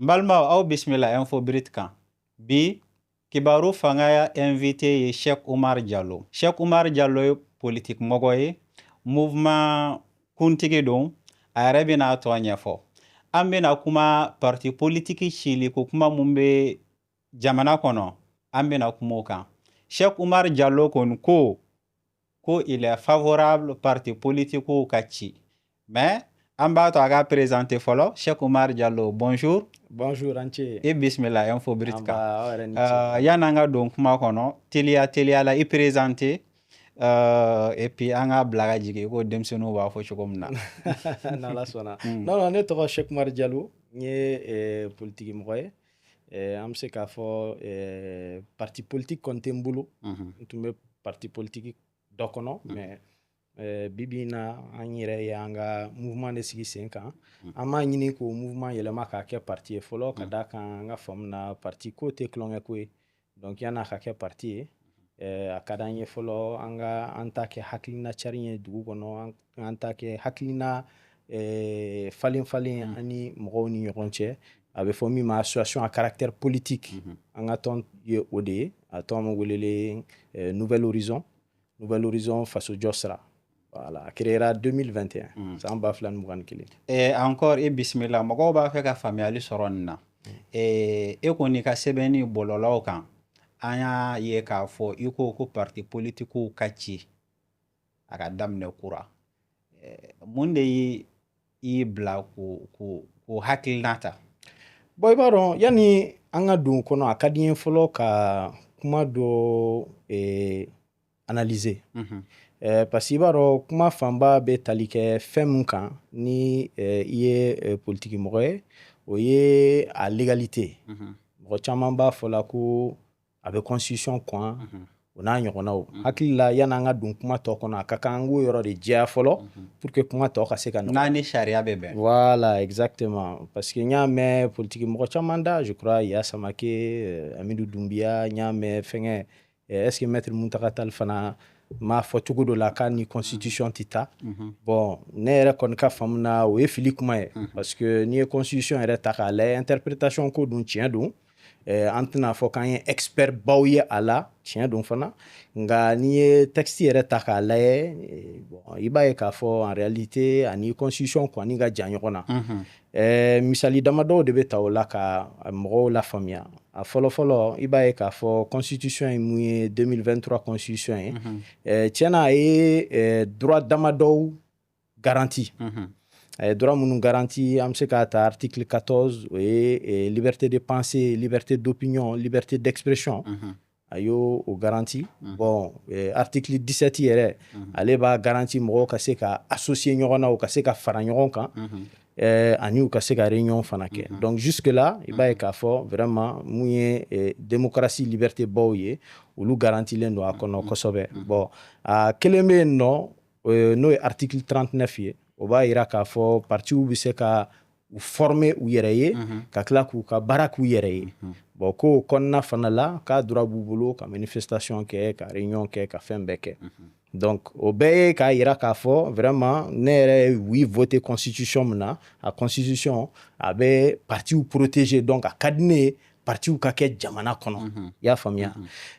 Mbalma au bismillah info Britkan. Bi kibaru fanga ya invité Cheikh Oumar Diallo. Cheikh Oumar Diallo politique mogoye mouvement kuntigi don arabe na to nyafo. Ambe na kuma parti politique chili ko kuma mumbe jamana kono. Ambe na kumoka. Cheikh Oumar Diallo ko il est favorable parti politique au kachi. Mais amba to aga présenter follow Cheikh Oumar Diallo. Bonjour. Bonjour Anche. Et bismillah info Britka. Yananga donc kuma kono telia la i présenter et puis anga blaga jige ko demsenu wa fo chokomna. Na la sona. Non ne to Cheikh Oumar Diallo ni politique moye. Am se ka fo parti politique kontembulu. Tumbe parti politique dokono mais bibina anyire yanga mouvement de sigi 5 ans ama nyini ko mouvement yelema ka ke parti folo kada kan nga famna parti côté klonge ko donc yana ka ke parti akada nye folo anga antake haklina charine dugu kono antake haklina falin ani mroni ronche avec fomi ma association à caractère politique anga ton ye ode atom welele Nouvel Horizon face au Josra. Voilà, créera 2021. Ça en bas flan mougan kili. Et encore et bismillah, mako ba fe ka famille soronna. Et koni ka sebeni bololo kan. Anya ye ka fo iko ko parti politiku kachi. Aka damne kura. Munde yi bla ku hakilnata. Boy baron yani anga dun kono akadien folo ka kuma do analyser. Parce que baro kuma famba be talike fem kan ni iye politique moye o ye a légalité. Mo chama ba fola ko avec constitution quoi ona nyona o hakilla yana nga dun kuma to kono akakangu yoro de dia folo pour que kuma to ka se kan nani sharia bebe. Voilà exactement parce que nya me politique mo chama nda je crois ya samake Amidou Doumbia nya me fenge est-ce que maître Muntaka Tall fana ma fotugo de la cani constitution tita bon nere kon ka famna o e fili kuma parce que ni constitution era ta la interprétation ko dun tien dun antena fo kan expert bawye ala tien dun fana nga ni texte era ta la bon ibaye ka fo en réalité ani constitution ko ni ga janyona misali damado de beta wala ka mo la famia a follow ibaye ka fo constitution mu 2023 constitution tiena droit damado garanti droit munu garanti am se ka ta article 14 et liberté de pensée, liberté d'opinion, liberté d'expression ayo o garanti bon article 17 yere ale ba garanti mo ka se ka associer nyona o ka se ka fara nyon kan ani ou ka se ka réunion fanake donc jusque là il ba ka fo vraiment mouye démocratie liberté boye ou lu garanti len do akono kosobe bon a keleme no article 39 ye o ba ira ka fo parti ou bi se ka ou former ou yereye ka kla ku ka barak ou yereye bon ko konna fanala ka droit bubulu ka manifestation ke ka réunion ke ka fembe ke donc au be ka ira ka fo vraiment nere oui voter constitution na a constitution abe parti ou protéger donc a cadner parti ou ka ke jamana kono ya famia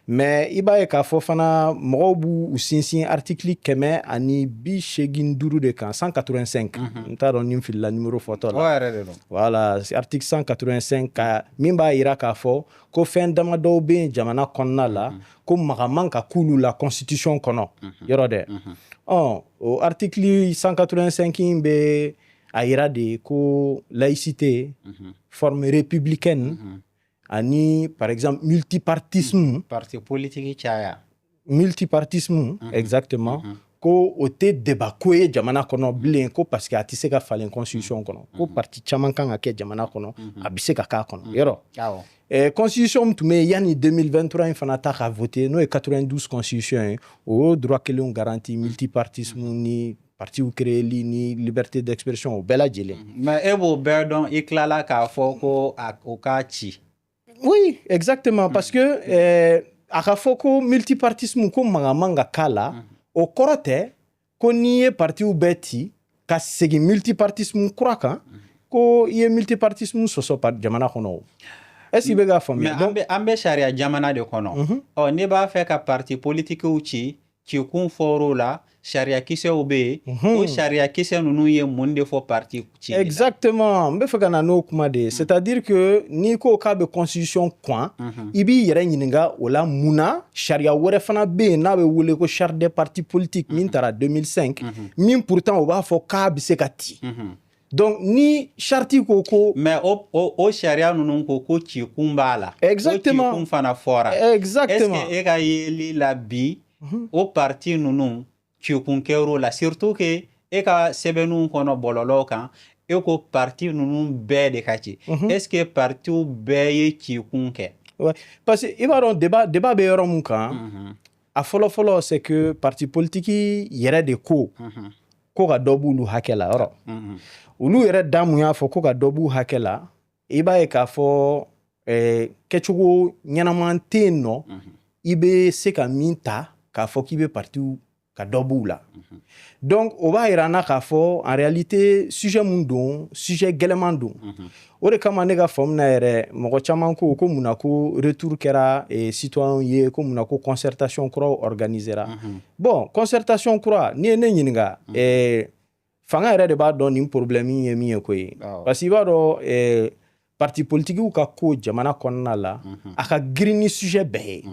mais ibaye ka fo fana mobu ou sinsin article keme ani bi shegin duru de kan 185 nta don nim fil la numéro photo là voilà article 185 ka mimba ira ka fo ko fen dama do be jamana konna la ko magaman ka kulu la constitution kono yorode au article 185 be aira de ko laïcité forme républicaine ani par exemple multipartisme parti politique chaya multipartisme exactement ko ote débat ko e jamana kono blen ko parce que atise ka falen constitution kono ko parti chaman kan ake jamana kono abise ka ka kono yero constitution tume yani 2023 infana ta ka voter no 92 constitution o droit que l'on garantit multipartisme ni parti ou créer ni liberté d'expression au bela jele mais ebo berdon iklala ka foko akokachi. Oui, exactement. Parce que akafoko multipartisme ko manga kala o korote ko niye parti ou beti ka segi multipartisme kuraka ko i ye multipartisme sɔsɔ par jamana kɔnɔ o est-ce que bɛ k'a faamuya donc an bɛ sariya jamana de kɔnɔ ne b'a fɛ ka parti politiquew ci kun fɔr'o la sariya kisɛw bɛ yen o sariya kisɛ ninnu ye mun de fɔ parti ci exactement n bɛ fɛ ka na n'o kuma de ye c'est-à-dire que n'i ko k'a bɛ constitution kɔn i b'i yɛrɛ ɲininka o la mun na sariya wɛrɛ fana bɛ yen n'a bɛ wele ko charte des partis politiques min taara 2005 min pourtant o b'a fɔ k'a bɛ se ka ci donc ni charte ko mais o sariya ninnu ko cikun b'a la exactement o cikun fana fɔra exactement est-ce que e ka yeli la bi o parti ninnu cikun kɛr'o la surtout que e ka sɛbɛnninw kɔnɔ bɔlɔlɔw kan e ko parti ninnu bɛɛ de ka ci est-ce que partiw bɛɛ ye cikun kɛ ouais parce que i b'a dɔn débat bɛ yɔrɔ mun kan a fɔlɔ-fɔlɔ c'est que parti politique yɛrɛ de ko ka dɔ b'olu hakɛ la yɔrɔ olu yɛrɛ da mun y'a fɔ ko ka dɔ b'u hakɛ la i b'a ye k'a fɔ kɛcogo ɲɛnaman tɛ yen nɔ i bɛ se ka min ta k'a fɔ k'i bɛ partiw ka dɔ b'u la donc o b'a yira an na k'a fɔ en réalité sujet mun don sujet gɛlɛman don o de kama ne ka faamu na yɛrɛ mɔgɔ caman ko mun na ko retour kɛra citoyen ye ko mun na ko concertation kuraw organisera bon concertation kura n'i ye ne ɲininka fanga yɛrɛ de b'a dɔn nin problème ye min ye koyi parce que i b'a dɔn parti politiquew ka ko jamana kɔnɔna la a ka girin ni sujet bɛɛ ye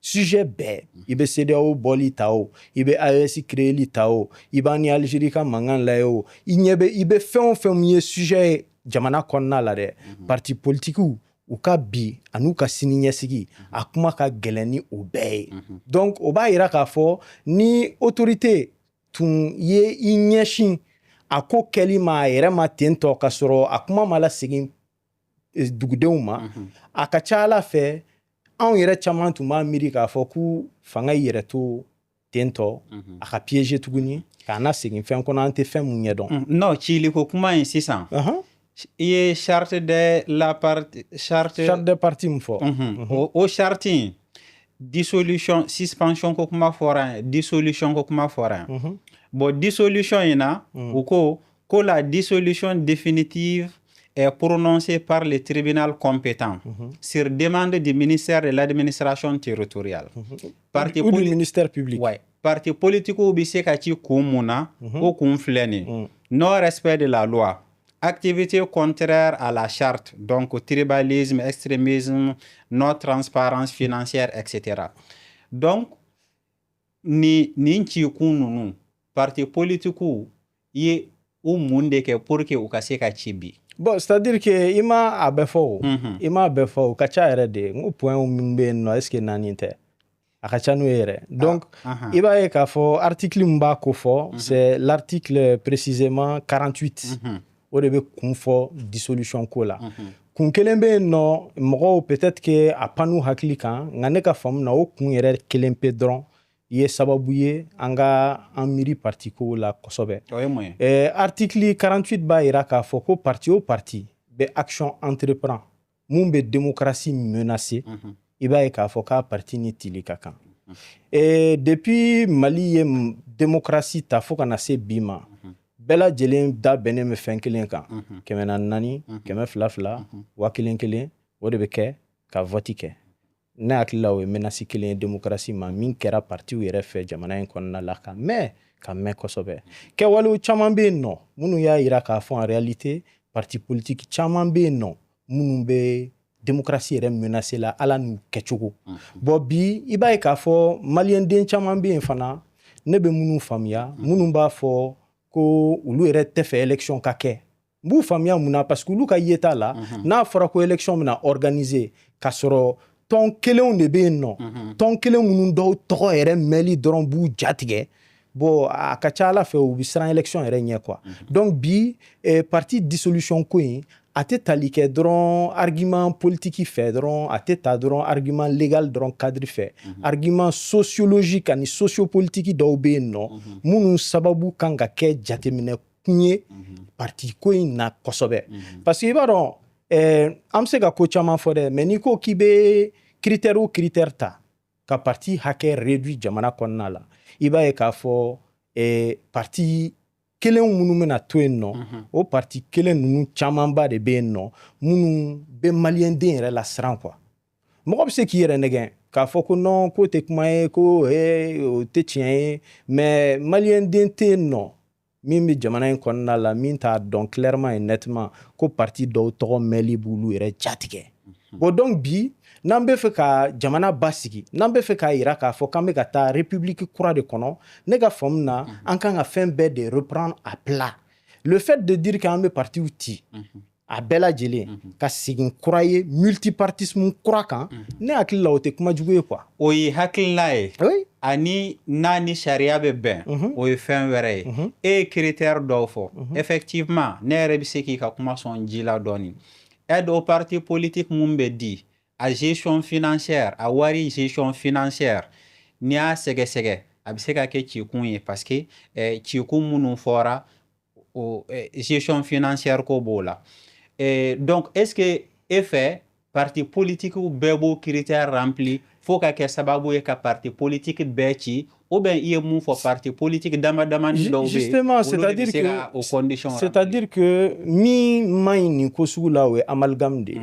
sujet bɛɛ i bɛ CEDEAO bɔli ta o i bɛ AES créeli ta o i b'a ni Algérie ka mankan lajɛ o i bɛ fɛn o fɛn min ye sujet ye jamana kɔnɔna la dɛ parti politiquew u ka bi an'u ka sini ɲɛsigi a kuma ka gɛlɛn ni o bɛɛ ye donc o b'a yira k'a fɔ ni autorité tun ye i ɲɛsin a ko kɛli ma a yɛrɛ ma ten tɔ ka sɔrɔ a kuma ma lasegin dugudenw ma a ka ca ala fɛ anw yɛrɛ caman tun b'a miiri k'a fɔ ko fanga yɛrɛ to ten tɔ a ka piéger tuguni k'a na segin fɛn kɔnɔ an tɛ fɛn mun ɲɛ dɔn non cili ko kuma in sisan i ye charte des partis min fɔ o charte in dissolution suspension ko kuma fɔra dissolution ko kuma fɔra bon dissolution in na u ko la dissolution définitive est prononcée par le tribunal compétent sur demande du ministère de l'administration territoriale. Ou du ministère public. Ouais. Parti politique ou bise ka ci kun mun na o kun filɛ nin non respect de la loi, activité contraire à la charte, donc tribalisme, extrémisme, non transparence financière, etc. Donc ni ci kun nunu parti politique ye o mun de kɛ pour que u ka se ka ci bi. Bon, c'est-à-dire que i ma a bɛɛ fɔ o i ma a bɛɛ fɔ o ka ca yɛrɛ de n ko point min bɛ yen nɔ est-ce que naani tɛ a ka ca n'o ye yɛrɛ donc i b'a ye k'a fɔ article min b'a ko fɔ c'est l'article précisément 48 o de bɛ kun fɔ dissolution ko la kun kelen bɛ yen nɔ mɔgɔw peut-être que a pan'u hakili kan nka ne ka faamu na o kun yɛrɛ kelen pe dɔrɔn ye sababu ye an ka an miiri parti ko la kosɛbɛ article 48 b'a yira k'a fɔ ko parti o parti bɛ action entreprend mun bɛ démocratie menacer i b'a ye k'a fɔ k'a parti ni tili ka kan depuis Mali ye démocratie ta fo ka na se bi ma bɛɛ lajɛlen da bɛnnen bɛ fɛn kelen kan 400 200 1000 o de bɛ kɛ ka vote kɛ ne hakili la o ye menace kelen ye démocratie ma min kɛra partiw yɛrɛ fɛ jamana in kɔnɔna la ka mɛn kosɛbɛ kɛwalew caman bɛ yen nɔ minnu y'a yira k'a fɔ en réalité parti politique caman bɛ yen nɔ minnu bɛ démocratie yɛrɛ menacer la ala n'u kɛcogo bon bi i b'a ye k'a fɔ maliyɛnden caman bɛ yen fana ne bɛ minnu faamuya minnu b'a fɔ ko olu yɛrɛ tɛ fɛ élection ka kɛ n b'u faamuya mun na parce que olu ka yeta la n'a fɔra ko élection bɛna organiser ka sɔrɔ tɔn kelenw de bɛ yen nɔ tɔn kelen minnu dɔw tɔgɔ yɛrɛ mɛnli dɔrɔn b'u jatigɛ bon a ka ca ala fɛ u bɛ siran élection yɛrɛ ɲɛ quoi donc bi parti dissolution ko in a tɛ tali kɛ dɔrɔn argument politique fɛ dɔrɔn a tɛ ta dɔrɔn argument légal dɔrɔn cadre fɛ argument sociologique ani sociopolitique dɔw bɛ yen nɔ minnu sababu kan ka kɛ jateminɛ kun ye parti ko in na kosɛbɛ parce que i b'a dɔn an bɛ se ka ko caman fɔ dɛ mais n'i ko k'i bɛ critère o critère ta ka parti hakɛ réduit jamana kɔnɔna la i b'a ye k'a fɔ parti kelen minnu bɛna to yen nɔ o parti kelen ninnu camanba de bɛ yen nɔ minnu bɛ maliyɛnden yɛrɛ la siran quoi mɔgɔ bɛ se k'i yɛrɛ nɛgɛn k'a fɔ ko non ko tɛ kuma ye ko o tɛ tiɲɛ ye mais maliyɛnden tɛ yen nɔ min bɛ jamana in kɔnɔna la min t'a dɔn clairement et nettement ko parti dɔw tɔgɔ mɛnli b'olu yɛrɛ jatigɛ bon donc bi n'an bɛ fɛ ka jamana basigi n'an bɛ fɛ k'a jira k'a fɔ k'an bɛ ka taa république kura de kɔnɔ ne ka faamu na an kan ka fɛn bɛɛ de reprendre à plat le fait de dire k'an bɛ partiw ci a bɛɛ lajɛlen ka segin kura ye multipartisme kura kan ne hakili la o tɛ kuma jugu ye quoi o ye hakilina ye oui ani n'a ni sariya bɛ bɛn o ye fɛn wɛrɛ ye e ye critère dɔw fɔ effectivement ne yɛrɛ bɛ se k'i ka kuma sɔn ji la dɔɔni aide au parti politique mun bɛ di a gestion financière a wari gestion financière n'i y'a sɛgɛsɛgɛ a bɛ se ka kɛ cikun ye parce que cikun minnu fɔra o gestion financière ko b'o la donc est-ce que e fɛ parti politique bɛɛ b'o critère rempli fo ka kɛ sababu ye ka parti politique bɛɛ ci ou bien i ye mun fɔ parti politique dama damani dɔw bɛ justement c'est-à-dire que min man ɲi nin ko sugu la o ye amalgame de ye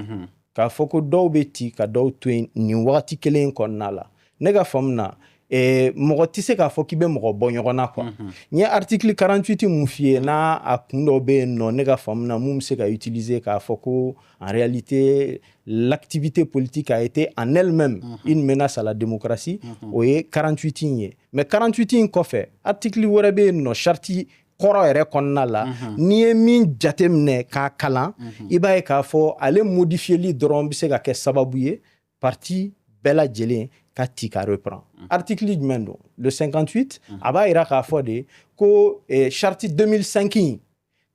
k'a fɔ ko dɔw bɛ ci ka dɔw to yen nin wagati kelen kɔnɔna la ne ka faamu na mɔgɔ tɛ se k'a fɔ k'i bɛ mɔgɔ bɔ ɲɔgɔn na quoi n ye article 48 mun f'i ye n'a a kun dɔ bɛ yen nɔ ne ka faamu na mun bɛ se ka utiliser k'a fɔ ko en réalité l'activité politique a été en elle-même une menace à la démocratie o ye 48 in ye mais 48 in kɔfɛ article wɛrɛ bɛ yen nɔ charte kɔrɔ yɛrɛ kɔnɔna la n'i ye min jateminɛ k'a kalan i b'a ye k'a fɔ ale modifieli dɔrɔn bɛ se ka kɛ sababu ye parti bɛɛ lajɛlen ka ci ka reprend article jumɛn don le 58 a b'a jira k'a fɔ de ko charte 2005 in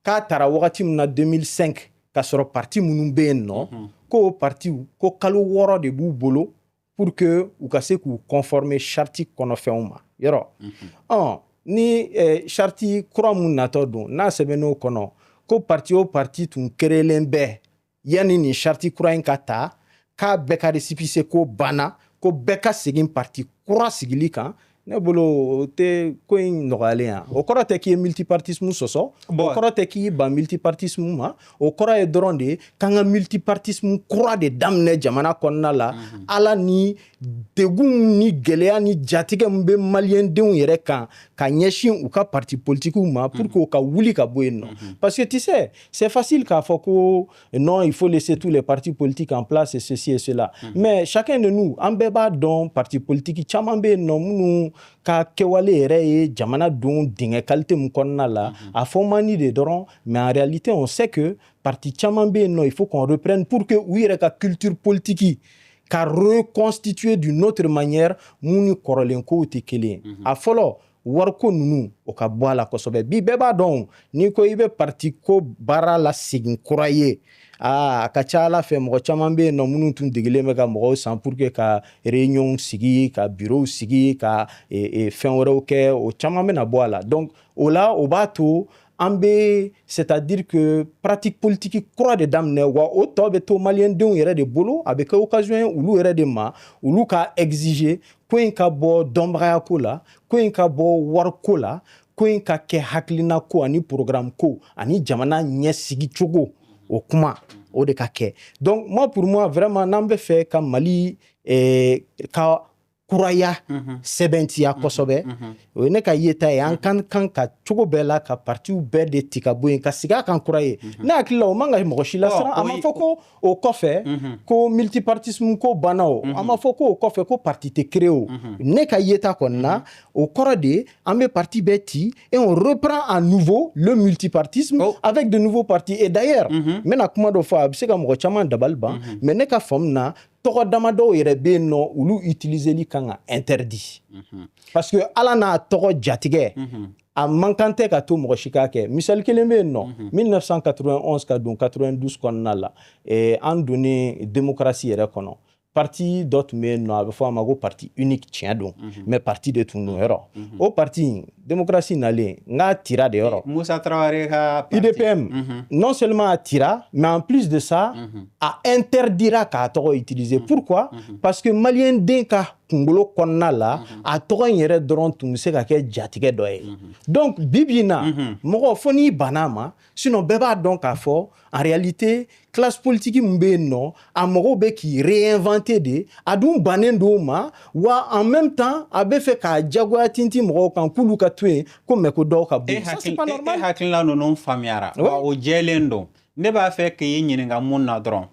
k'a taara wagati min na 2005 ka sɔrɔ parti minnu bɛ yen nɔ k'o partiw ko kalo 6 de b'u bolo pour que u ka se k'u conformer charte kɔnɔfɛnw ma yɔrɔ ni charte kura mun natɔ don n'a sɛbɛnn'o kɔnɔ ko parti o parti tun créelen bɛɛ yanni nin charte kura in ka ta k'a bɛɛ ka récépissé ko banna ko bɛɛ ka segin parti kura sigili kan ne bolo o tɛ ko in nɔgɔyalen yan o kɔrɔ tɛ k'i ye multipartisme sɔsɔ o kɔrɔ tɛ k'i ban multipartisme ma o kɔrɔ ye dɔrɔn de k'an ka multipartisme kura de daminɛ jamana kɔnɔna la ala ni degun ni gɛlɛya ni jatigɛ min bɛ maliyɛndenw yɛrɛ kan ka ɲɛsin u ka parti politikiw ma pour que u ka wuli ka bɔ yen nɔ parce que tu sais c'est facile k'a fɔ ko non il faut laisser tous les partis politiques en place et ceci et cela mais chacun de nous an bɛɛ b'a dɔn parti politique caman bɛ yen nɔ minnu ka kɛwale yɛrɛ ye jamana don dingɛ qualité min kɔnɔna la a fɔ man di de dɔrɔn mais en réalité on sait que parti caman bɛ yen nɔ il faut qu'on reprenne pour que u yɛrɛ ka culture politique ka reconstituer d'une autre manière mun ni kɔrɔlen kow tɛ kelen ye a fɔlɔ wariko ninnu o ka bɔ a la kosɛbɛ bi bɛɛ b'a dɔn n'i ko i bɛ parti ko baara la segin kura ye a ka ca ala fɛ mɔgɔ caman bɛ yen nɔ minnu tun degelen bɛ ka mɔgɔw san pour que ka réunion sigi ka bureau sigi ka fɛn wɛrɛw kɛ o caman bɛna bɔ a la donc o la o b'a to an bɛ c'est-à-dire que pratique politique kura de daminɛ wa o tɔ bɛ to maliyɛndenw yɛrɛ de bolo a bɛ kɛ occasion ye olu yɛrɛ de ma olu ka exiger ko in ka bɔ dɔnbagayako la ko in ka bɔ wariko la ko in ka kɛ hakilina ko ani programme ko ani jamana ɲɛsigi cogo o kuma o de ka kɛ donc moi pour moi vraiment n'an bɛ fɛ ka Mali ka kuraya sɛbɛntiya kosɛbɛ o ye ne ka yeta ye an kan ka cogo bɛɛ la ka partiw bɛɛ de ti ka bɔ yen ka sigi a kan kura ye ne hakili la o man ka mɔgɔ si lasiran a ma fɔ ko o kɔfɛ ko multipartisme ko banna o a ma fɔ ko o kɔfɛ ko parti tɛ créé o ne ka yeta kɔni na o kɔrɔ de an bɛ parti bɛɛ ci et on reprend à nouveau le multipartisme avec de nouveaux partis et d'ailleurs n bɛna kuma dɔ fɔ a bɛ se ka mɔgɔ caman dabali ban mais ne ka faamu na tɔgɔ damadɔw yɛrɛ bɛ yen nɔ olu utiliseli kan ka interdit parce que ala n'a tɔgɔ jatigɛ a man kan tɛ ka to mɔgɔ si k'a kɛ misali kelen bɛ yen nɔ 1991 ka don 92 kɔnɔna la an donnen démocratie yɛrɛ kɔnɔ parti d'autres mais non a bɛ fɔ a ma ko parti unique tiɲɛ don mais parti de tun don yɔrɔ o parti démocratie nalen n k'a tira de yɔrɔ Moussa Traoré ka parti IDPM non seulement a tira mais en plus de ça a interdira k'a tɔgɔ utiliser pourquoi parce que malien den ka kunkolo kɔnɔna la a tɔgɔ in yɛrɛ dɔrɔn tun bɛ se ka kɛ jatigɛ dɔ ye donc bibi in na mɔgɔ fo n'i banna a ma sinon bɛɛ b'a dɔn k'a fɔ en réalité classe politique min bɛ yen nɔ a mago bɛ k'i réinventer de a dun bannen don o ma wa en même temps a bɛ fɛ k'a jagoya tintin mɔgɔw kan k'olu ka to yen ko mais ko dɔw ka bɔ yen ça c'est pas normal e hakilina ninnu faamuyara wa o jɛlen don ne b'a fɛ k'i ɲininka mun na dɔrɔn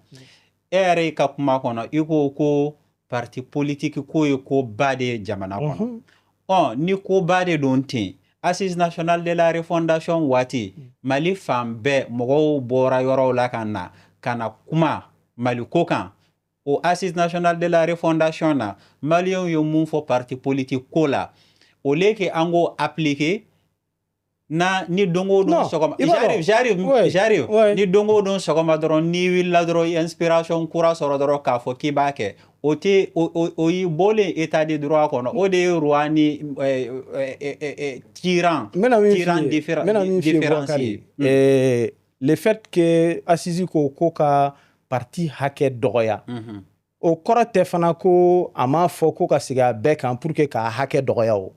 e yɛrɛ y'i ka kuma kɔnɔ i ko parti politique ko ye ko ba de ye jamana kɔnɔ ni ko ba de don ten Assise nationale de la refondation waati Mali fan bɛɛ mɔgɔw bɔra yɔrɔw la ka na kuma Mali ko kan o Assise nationale de la refondation na Maliens ye mun fɔ parti politique ko la au lieu que an k'o appliquer na ni dongo don sɔgɔma j'arrive ni dongo don sɔgɔma dɔrɔn ni wulila dɔrɔn inspiration kura sɔrɔ dɔrɔn k'a fɔ k'i b'a kɛ o y'i bɔlen état de droit kɔnɔ o de ye roi ni tyran différencié le fait que Assisi ko ka parti hakɛ dɔgɔya o kɔrɔ tɛ fana ko a m'a fɔ ko ka segin a bɛɛ kan pour que k'a hakɛ dɔgɔya o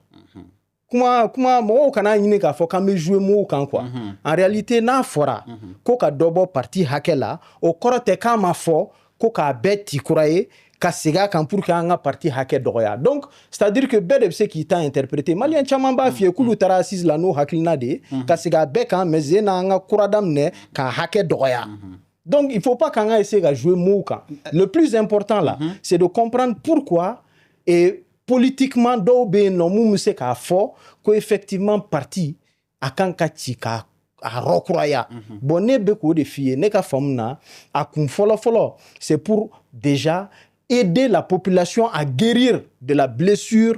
kuma mɔgɔw kana ɲini k'a fɔ k'an bɛ jouer mots kan quoi en réalité n'a fɔra ko ka dɔ bɔ parti hakɛ la o kɔrɔ tɛ k'a ma fɔ ko k'a bɛɛ ti kura ye ka segin a kan pour que an ka parti hakɛ dɔgɔya donc c'est à dire que bɛɛ de bɛ se k'i ta interpréter maliyɛn caman b'a f'i ye k'olu taara assise la n'o hakilina de ye ka segin a bɛɛ kan mais zen n'an ka kura daminɛ k'a hakɛ dɔgɔya donc il faut pas qu'an ka essayer ka jouer mots kan le plus important là c'est de comprendre pourquoi et politiquement dɔw bɛ yen nɔ mun bɛ se k'a fɔ ko effectivement parti a kan ka ci ka a rɔkuraya bon ne bɛ k'o de f'i ye ne ka faamu na a kun fɔlɔ-fɔlɔ c'est pour déjà aider la population à guérir de la blessure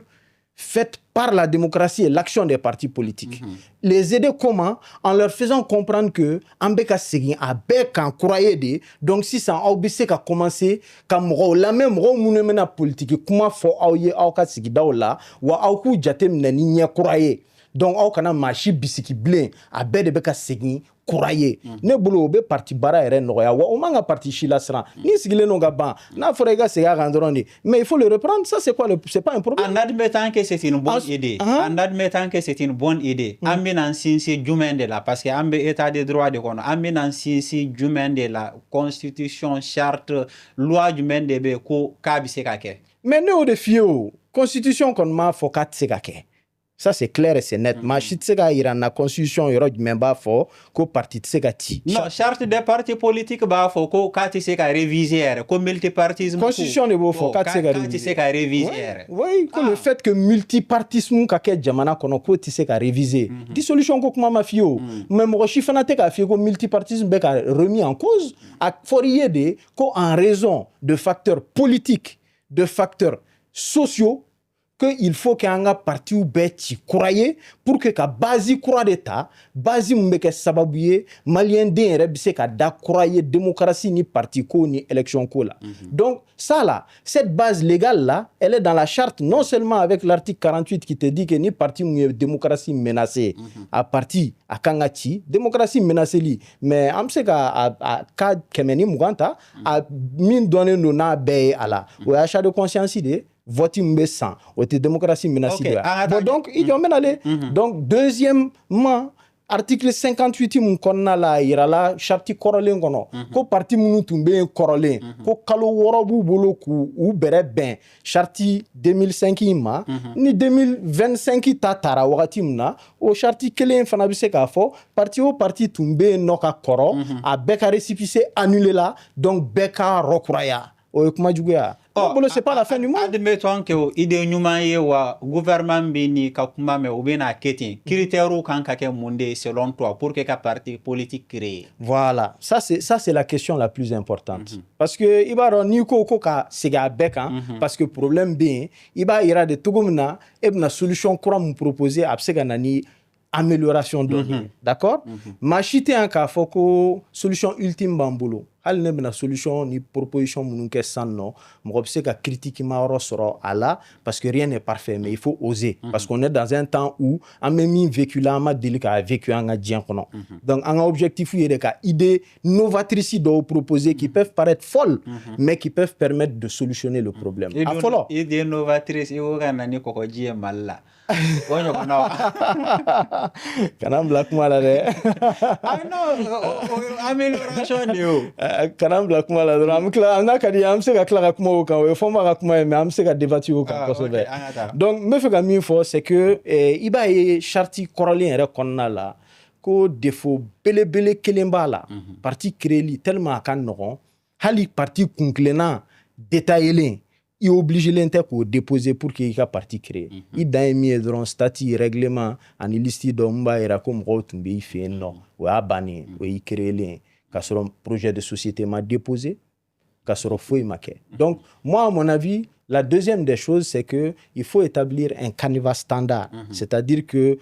faite par la démocratie et l'action des partis politiques. Les aider comment? En leur faisant comprendre que an bɛ ka segin a bɛɛ kan kuraye de donc sisan aw bɛ se ka commencer ka mɔgɔw lamɛn mɔgɔw minnu bɛna politique kuma fɔ aw ye aw ka sigidaw la wa aw k'u jateminɛ ni ɲɛ kura ye donc aw kana maa si bisiki bilen a bɛɛ de bɛ ka segin kura ye ne bolo o bɛ parti baara yɛrɛ nɔgɔya wa o man ka parti si lasiran ni sigilen don ka ban n'a fɔra i ka segin a kan dɔrɔn de mais il faut le reprendre ça c'est quoi c'est pas un problème en admettant que c'est une bonne idée en admettant que c'est une bonne idée an bɛna sinsin jumɛn de la parce que an bɛ état de droit de kɔnɔ an bɛna sinsin jumɛn de la constitution charte loi jumɛn de bɛ ko k'a bɛ se ka kɛ mais ne y'o de f'i ye o constitution kɔni m'a fɔ k'a tɛ se ka kɛ ça c'est clair et c'est net maa si tɛ se ka yira na constitution yɔrɔ jumɛn b'a fɔ ko parti tɛ se ka ci non charte des partis politiques b'a fɔ ko k'a tɛ se ka réviser yɛrɛ ko multipartisme constitution de b'o fɔ k'a tɛ se ka réviser yɛrɛ oui que le fait que multipartisme ka kɛ jamana kɔnɔ k'o tɛ se ka réviser dissolution ko kuma ma f'i ye o mais mɔgɔ si fana tɛ k'a f'i ye ko multipartisme bɛ ka remis en cause a fɔra i ye de ko en raison de facteurs politiques de facteurs sociaux qu'il faut qu'an ka partiw bɛɛ ci kura ye pour que ka base kura de ta base mun bɛ kɛ sababu ye maliyɛn den yɛrɛ bɛ se ka da kura ye démocratie ni parti ko ni élection ko la donc ça là cette base légale là elle est dans la charte non seulement avec l'article 48 qui te dit que ni parti mun ye démocratie menacée a parti a kan ka ci démocratie menacée li mais an bɛ se ka a cas 120 ta a min dɔnnen don n'a bɛɛ ye a la o ye achat de conscience de vote mbe san o te démocratie menacée bon donc il y a donc deuxièmement article 58 mun kɔnɔna la yirala charte kɔrɔlen kɔnɔ ko parti minnu tun bɛ yen kɔrɔlen ko kalo 6 b'u bolo k'u bɛrɛ bɛn charte 2005 ma ni 2025 ta taara wagati min na o charte kelen fana bɛ se k'a fɔ parti o parti tun bɛ yen nɔ ka kɔrɔ a bɛɛ ka récépissé annulé la donc bɛɛ ka rɔkuraya o ye kuma juguya c'est pas la fin du monde. Admettons que idée ɲuman ye wa gouvernement bi ni ka kuma mɛ u bɛna kɛ ten critères kan ka kɛ mun de selon toi pour que ka parti politique créer voilà ça c'est la question la plus importante parce que i b'a dɔn n'i ko ka segin a bɛɛ kan parce que problème bɛ yen i b'a yira de cogo min na e bɛna solution kura mun proposer a bɛ se ka na ni amélioration dɔ ye d'accord maa si tɛ yan k'a fɔ ko solution ultime b'an bolo hali ne bɛna solution ni proposition minnu kɛ sisan nɔ mɔgɔ bɛ se ka critique ma yɔrɔ sɔrɔ a la parce que rien n'est parfait mais il faut oser parce qu'on est dans un temps où an bɛ min vécu la an ma deli k'a vécu an ka diɲɛ kɔnɔ donc an ka objectif ye de ka idée novatrice dɔw proposer qui peuvent paraître folles mais qui peuvent permettre de solutionner le problème a fɔlɔ idée novatrice i ko ka na ni kɔgɔji ye Mali la o ɲɔgɔnna wa kana n bila kuma la dɛ amélioration de y'o kana n bila kuma la dɔrɔn an bɛ tila n'a ka di an bɛ se ka tila ka kuma o kan o ye fɔ n b'a ka kuma ye mais an bɛ se ka débattre o kan kosɛbɛ donc n bɛ fɛ ka min fɔ c'est que i b'a ye charte kɔrɔlen yɛrɛ kɔnɔna la ko défaut belebele kelen b'a la parti créeli tellement a ka nɔgɔn hali parti kuntilenna détaillé i obligelen tɛ k'o déposer pour que i ka parti créer i dan ye min ye dɔrɔn statut règlement ani liste dɔ min b'a yira ko mɔgɔw tun bɛ i fɛ yen nɔ o y'a bannen o y'i créelen k'a sɔrɔ projet de société ma déposé k'a sɔrɔ foyi ma kɛ donc moi à mon avis la deuxième des choses c'est que il faut établir un canevas standard c'est-à-dire que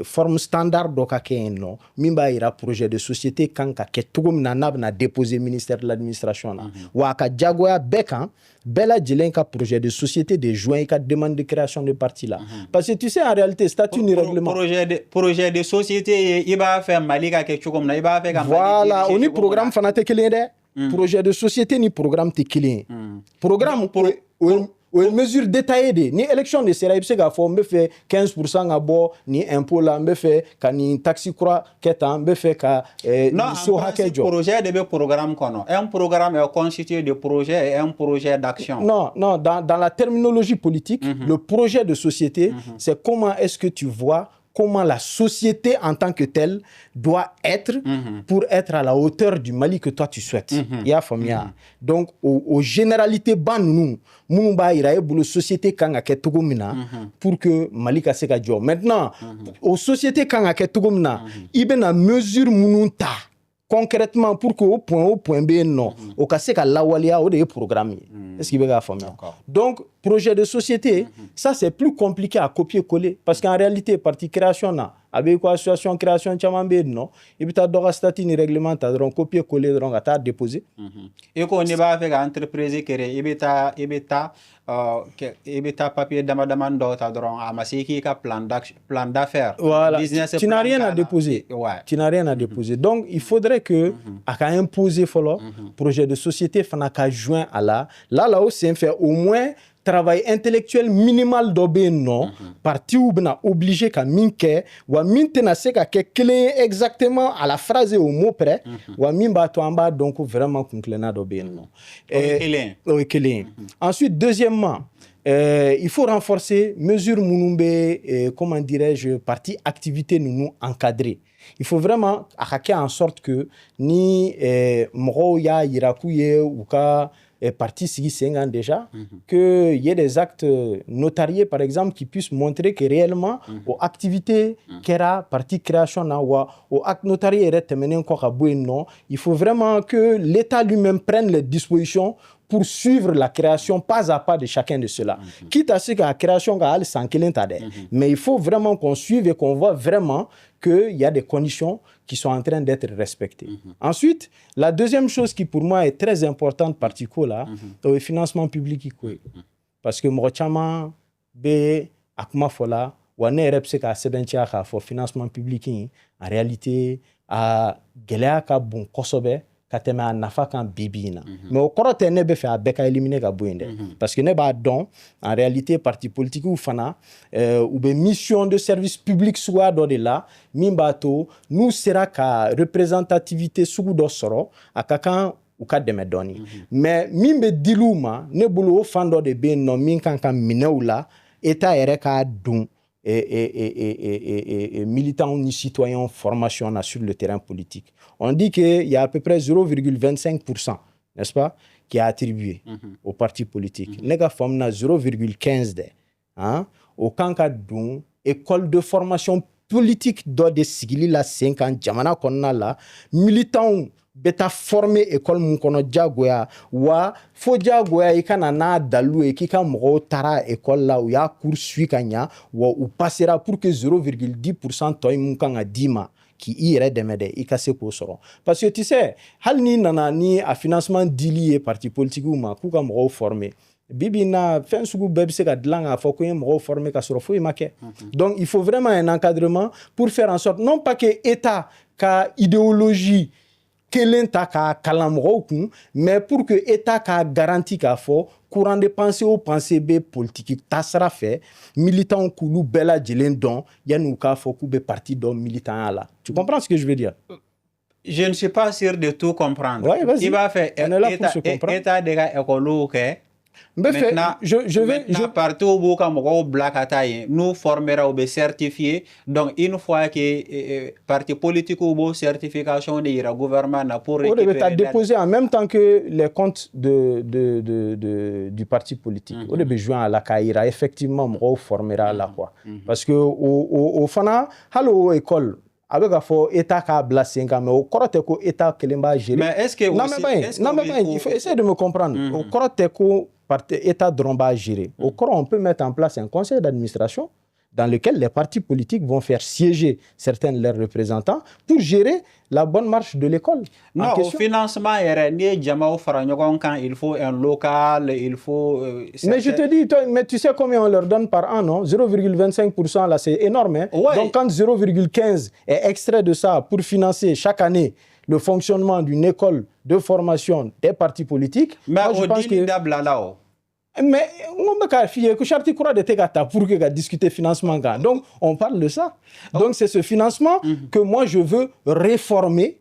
forme standard dɔ ka kɛ yen nɔ min b'a yira projet de société kan ka kɛ cogo min na n'a bɛna déposer ministère de l'administration na wa a ka diyagoya bɛɛ kan bɛɛ lajɛlen ka projet de société de joint i ka demande de création de parti la parce que tu sais en réalité statut ni règlement projet de société i b'a fɛ Mali ka kɛ cogo min na i b'a fɛ ka voilà o ni programme fana tɛ kelen ye dɛ projet de société ni programme tɛ kelen ye programme o ye mesure détaillée de ni élection de sera i bɛ se k'a fɔ n bɛ fɛ 15% ka bɔ ni impôt la n bɛ fɛ ka nin taxe kura kɛ tan n bɛ fɛ ka so hakɛ jɔ. projet de bɛ programme kɔnɔ un programme est constitué de projets et un projet d'action. Non dans la terminologie politique le projet de société c'est comment est-ce que tu vois comment la société en tant que telle doit être pour être à la hauteur du Mali que toi tu souhaites. Il y a famille. Donc, aux généralités ban nous, Mumba ira la société kanga ke togomina pour que Mali ka se ka jo. Maintenant, aux sociétés kanga ke togomina, ibena mesure mununta concrètement pour que au point B non, au ka se ka lawalia o de programme. Est-ce qu'il va faire donc projet de société, ça c'est plus compliqué à copier-coller parce qu'en réalité partie création na avec quoi association création chamambe non, il peut avoir statut ni règlement ta donc copier-coller donc à déposer. Et qu'on y va avec entreprise créer, il beta papier demande ta donc amasser qui ka plan d'affaires. Voilà. Tu n'as rien à déposer. Ouais. Tu n'as rien à déposer. Donc il faudrait que à imposer follow projet de société fana ka joint à là là c'est faire au moins travail intellectuel minimal d'obé non parti ou bena obligé ka minke wa mintena se ka kele exactement à la phrase et au mot près wa mimba to amba donc vraiment conclena d'obé non ensuite deuxièmement il faut renforcer mesure munumbe comment dirais-je partie activité nous encadrer. Il faut vraiment faire en sorte que ni moro ya yirakuye ou ka parti sigi sengan déjà que y ait des actes notariés par exemple qui puissent montrer que réellement aux activités qu'era parti création na ou aux actes notariés non, il faut vraiment que l'État lui-même prenne les dispositions pour suivre la création pas à pas de chacun de ceux-là. Quitte à ce que la création a sans mais il faut vraiment qu'on suive et qu'on voit vraiment qu'il y a des conditions qui sont en train d'être respectées. Ensuite, la deuxième chose qui pour moi est très importante, particulièrement, c'est le financement public. Parce que Morochama, B, Akma Fola, ou un REPC qui a le financement public, en réalité, à Gelea bon Kosobe, katema nafa kan bibina mais au korote ne be fait a beka éliminer ka boyende parce que ne ba don en réalité parti politique ou fana ou be mission de service public soit do de là mimbato nous sera ka représentativité sugu do soro akakan ou ka deme doni mais mimbe diluma ne bulu fando de ben no min kan minewla état ere ka dun et militants ni citoyens formation sur le terrain politique. On dit qu'il y a à peu près 0,25%, n'est-ce pas, qui est attribué aux partis politiques. Nega formna 0,15 de. Au kanka dun école de formation politique do de sigili la 50 jamana konna la militants beta formé école mun kono jagoya wa fo jagoya ikana na dalu e kika mɔgɔw tara école la u y'a cours suit kanya wa u passera pour que 0,10% toy mun kan ka dima qui irait demander i ka se k'o sɔrɔ parce que tu sais hali ni nana ni a financement dili ye parti politique ma k'u ka mɔgɔw former bibi na fɛn sugu bɛɛ bɛ se ka dilan k'a fɔ ko ye mɔgɔw former ka sɔrɔ foyi ma kɛ donc il faut vraiment un encadrement pour faire en sorte non pas que état ka idéologie kelen ta ka kalan mɔgɔw kun mais pour que état ka garanti k'a fɔ courant de pensée o pensée bɛ politique tasira fɛ militants k'ulu bɛɛ lajɛlen dɔn yanni u k'a fɔ k'u bɛ parti dɔn militanya la tu comprends ce que je veux dire? Je ne suis pas sûr de tout comprendre. Ouais, vas-y. Il va faire état de ka école que maintenant, partout où on black ataye, nous formera ou certifié. Donc une fois que parti politique ou certification de gouvernement pour récupérer. On devait déposer en même temps que les comptes du parti politique. On devait jouer à la caïra. Effectivement, on formera la quoi. Parce que au fana, hallo école. Avec la fois état ka bla 5 ans mais au corps ko état kelemba gérer. Mais est-ce que non mais il faut essayer de me comprendre. Au corps ko état dromba gérer. Au corps on peut mettre en place un conseil d'administration dans lequel les partis politiques vont faire siéger certains de leurs représentants pour gérer la bonne marche de l'école. Non, au financement, il faut un local, il faut... mais je te dis, mais tu sais combien on leur donne par an, non? 0,25%, là, c'est énorme. Hein? Ouais. Donc, quand 0,15% est extrait de ça pour financer chaque année le fonctionnement d'une école de formation des partis politiques... Mais moi, je pense que... Mais on me que Charti Koura de Tegata pour que discuter financement. Donc on parle de ça. Donc c'est ce financement que moi je veux réformer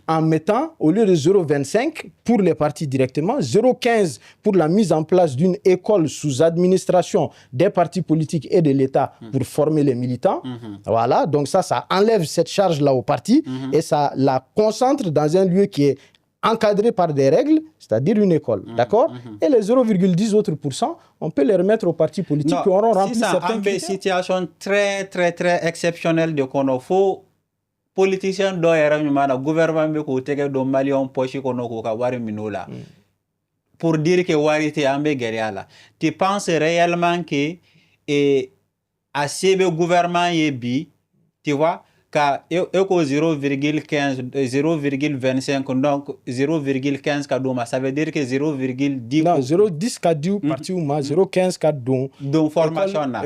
en mettant au lieu de 0,25 pour les partis directement, 0,15 pour la mise en place d'une école sous administration des partis politiques et de l'État pour former les militants. Voilà, donc ça enlève cette charge-là aux partis et ça la concentre dans un lieu qui est encadré par des règles, c'est-à-dire une école, d'accord? Et les 0,10 autres %, on peut les remettre aux partis politiques qui auront rempli certains critères. C'est une situation très, très, très exceptionnelle de qu'on faut politiciens le gouvernement de Mali en poche pour dire que warité ambe guerriala. Tu penses réellement que à ce gouvernement est bi, tu vois? Eko 0,15, 0,25, donc 0,15 kadoma, ça veut dire que 0,10. Non, 0,10 kadou parti ou ma 0,15 kadou. Donc formation là.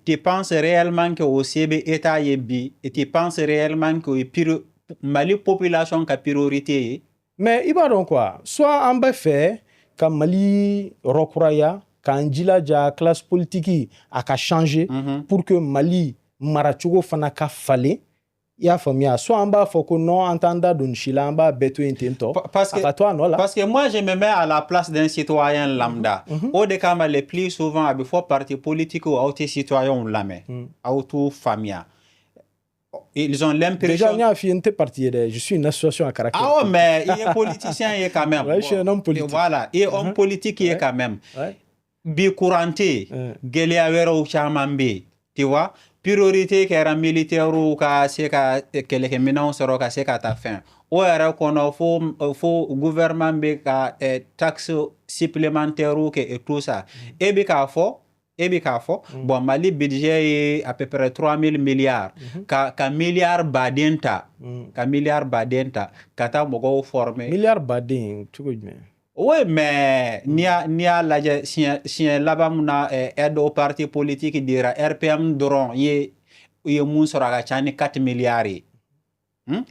Tu penses réellement que au CB État est bi, et tu penses réellement que Mali population a priorité. Mais il va donc quoi? Soit en bas fait, comme Mali Rokuraya, quand la classe politique a changé pour que Mali marachugo fana ka fale ya famia so amba foko non entenda don chilamba beto intento parce que moi je me mets à la place d'un citoyen lambda au de kama le plus souvent à before parti politique ou autre citoyen lame auto famia ils ont l'impression déjà je suis une association à caractère ah ouais, mais il est politicien il est quand même ouais, je suis un homme politique et voilà et homme politique il est quand même bi couranté gelia wero chamambe tu vois priorité qui est militaire ou ka se ka quelques minants sera ka se ka ta fin ou era qu'on faut gouvernement be ka taxe supplémentaire ou que et tout ça et bi ka fo bon Mali budget est à peu près 3000 milliards ka milliard badenta kata mogo former milliard badin tu veux bien. Oui, mais nia la labamuna aide au parti politique dira RPM doron ye mun sera chani 4 milliards.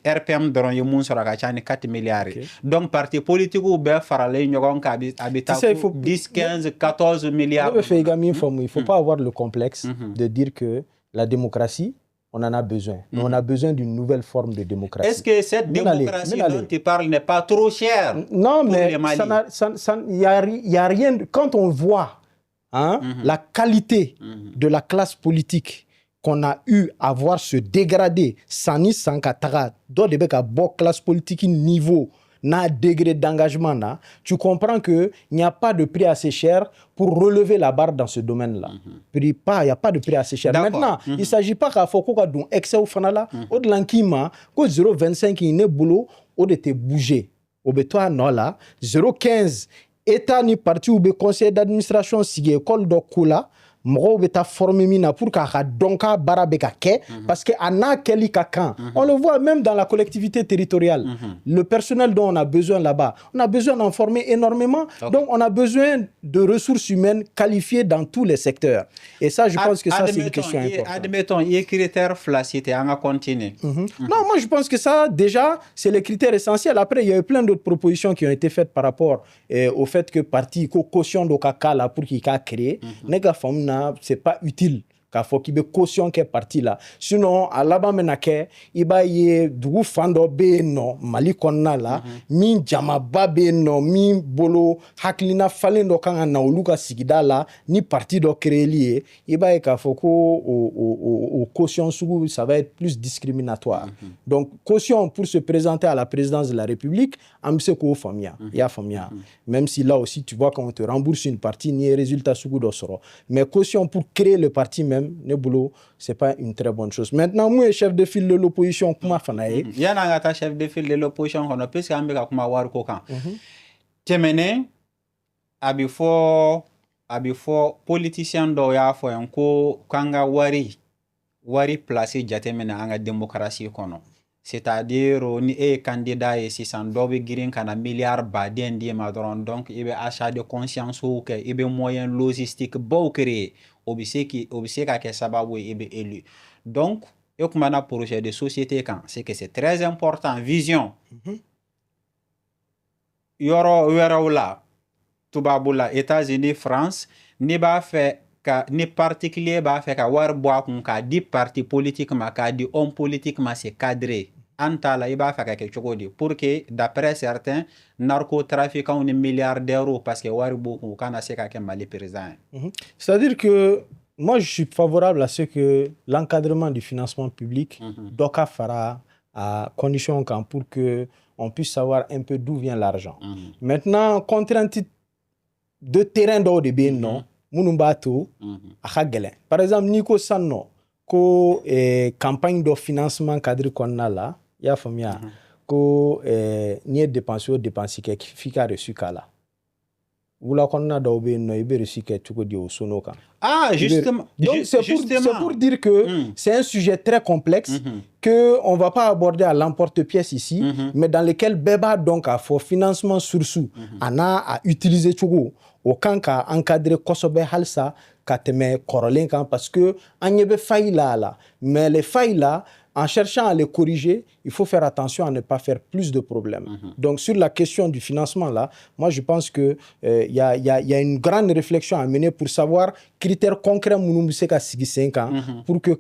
RPM doron ye mun sera chani 4 milliards. Donc parti politique ou be farale nyogon ka habita 10 15 14 milliards. Il faut pas avoir le complexe de dire que la démocratie on en a besoin. Mais on a besoin d'une nouvelle forme de démocratie. Est-ce que cette démocratie dont tu parles n'est pas trop chère? Non, mais il n'y a rien. Quand on voit la qualité de la classe politique qu'on a eu à voir se dégrader, sans katara, dans des classe politique niveau, na degré d'engagement, tu comprends qu'il n'y a pas de prix assez cher pour relever la barre dans ce domaine-là. Il n'y a pas de prix assez cher. Maintenant, il ne s'agit pas qu'il faut qu'on ait excès au fanala, au de l'enkima, que 0,25 qui n'est boulot, au de te bouger. Au béton, non là, 0,15, État ni parti ou conseil d'administration, si école d'Okula, mɔgɔw bɛ taa former min na pour k'a ka dɔn k'a baara bɛ ka kɛ parce que a n'a kɛli ka kan on le voit même dans la collectivité territoriale le personnel dont on a besoin là-bas on a besoin d'en former énormément donc on a besoin de ressources humaines qualifiées dans tous les secteurs et ça je pense que ça c'est une question importante. Admettons il y a critères flaccités on va continuer. Non, moi je pense que ça déjà c'est les critères essentiels. Après il y a eu plein d'autres propositions qui ont été faites par rapport au fait que parti caution do kaka là pour qu'il a créé nega famna c'est pas utile k'a fɔ k'i bɛ caution kɛ parti la sinon a laban bɛna kɛ i b'a ye dugu fan dɔ bɛ yen nɔ Mali kɔnɔna la min jamaba bɛ yen nɔ min bolo hakilina falen dɔ kan ka na olu ka sigida la ni parti dɔ créeli ye i b'a ye k'a fɔ ko o caution sugu ça va être plus discriminatoire donc caution pour se présenter à la présidence de la République an bɛ se k'o faamuya i y'a faamuya même si là aussi tu vois qu'on te rembourse une partie n'i ye résultat sugu dɔ sɔrɔ mais caution pour créer le parti même ne bolo c'est pas une très bonne chose. Maintenant moi chef de file de l'opposition kuma fana ye yana ngata chef de file de l'opposition kono puisque ambe ka kuma war ko kan temene abi fo politicien do ya fo en ko kanga wari placer jatemene anga démocratie kono c'est-à-dire ni candidat et 600 dobe girin kana milliard baden di ma donc ibe achat de conscience ou que ibe moyen logistique beau créer obiseki ka ke sababu ibe élu donc e kuma na projet de société quand c'est que c'est très important vision yoro werawla tubabula États-Unis France ni ba fait ka ni particulier ba fait ka war bois kun ka di parti politique ma ka di homme politique ma c'est cadré antala iba fait ka quelque chose pour que d'après certains narcotrafiquants ont milliards d'euros parce que war beaucoup kana c'est ka Mali président c'est-à-dire que moi je suis favorable à ce que l'encadrement du financement public doka fara à condition quand pour que on puisse savoir un peu d'où vient l'argent maintenant contrainte de terrain d'eau de bien non Munumbato par exemple Nico Sanno ko campagne de financement cadre qu'on a là ya famia ko ni dépenser qui fika reçu kala wula konna do be no ibe reçu que tu di au sonoka justement donc c'est pour dire que c'est un sujet très complexe que on va pas aborder à l'emporte-pièce ici mais dans lequel beba donc à fort financement surtout ana à utiliser tugo au kan ka encadrer kosobe halsa ka teme korolen kan parce que anyebe faille là mais les failles là en cherchant à les corriger, il faut faire attention à ne pas faire plus de problèmes. Donc, sur la question du financement, là, moi, je pense qu'il y a une grande réflexion à mener pour savoir critères concrets pour que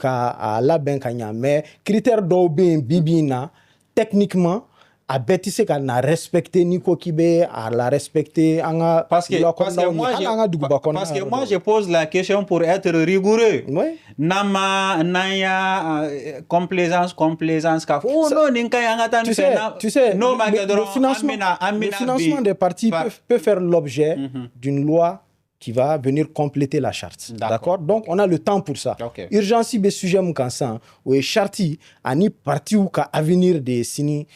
la ben mais critères d'obé bibina techniquement a bêtise qu'à n'a respecté Nico Kibé à la respecter parce que moi je pose la question pour être rigoureux nama naya complaisance tu sais le financement des partis peut faire l'objet d'une loi qui va venir compléter la charte. D'accord? Donc, on a le temps pour ça. Urgence, be sujet moukansan, ou charti, ani parti ou ka avenir de sini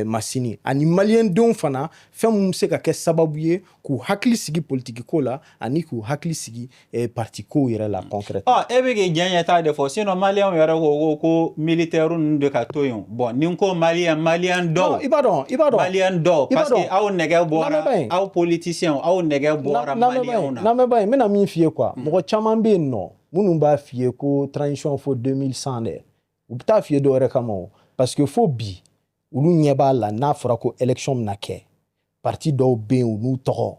masini. Ani malien don fana, fait moumse ka ke sababouye, ku hakli sigi politique ko la, ani ku hakli sigi parti ko ire la concrète. Ebe ge gagné ta de fois, sinon malien yara ko militaire de katoyon. Bon, ninko malien do. Non, ibadon. Malien do, parce que a nege bora, a politicien, a nege bora malien. Mais ben, mena mi fie quoi. Mo chaman be no. Munu ba fie ko transition fo 2100 de. Ou ta fie do rekamo parce que fo bi. Ulu nyeba la na fora ko élection na ke. Parti do be unu to.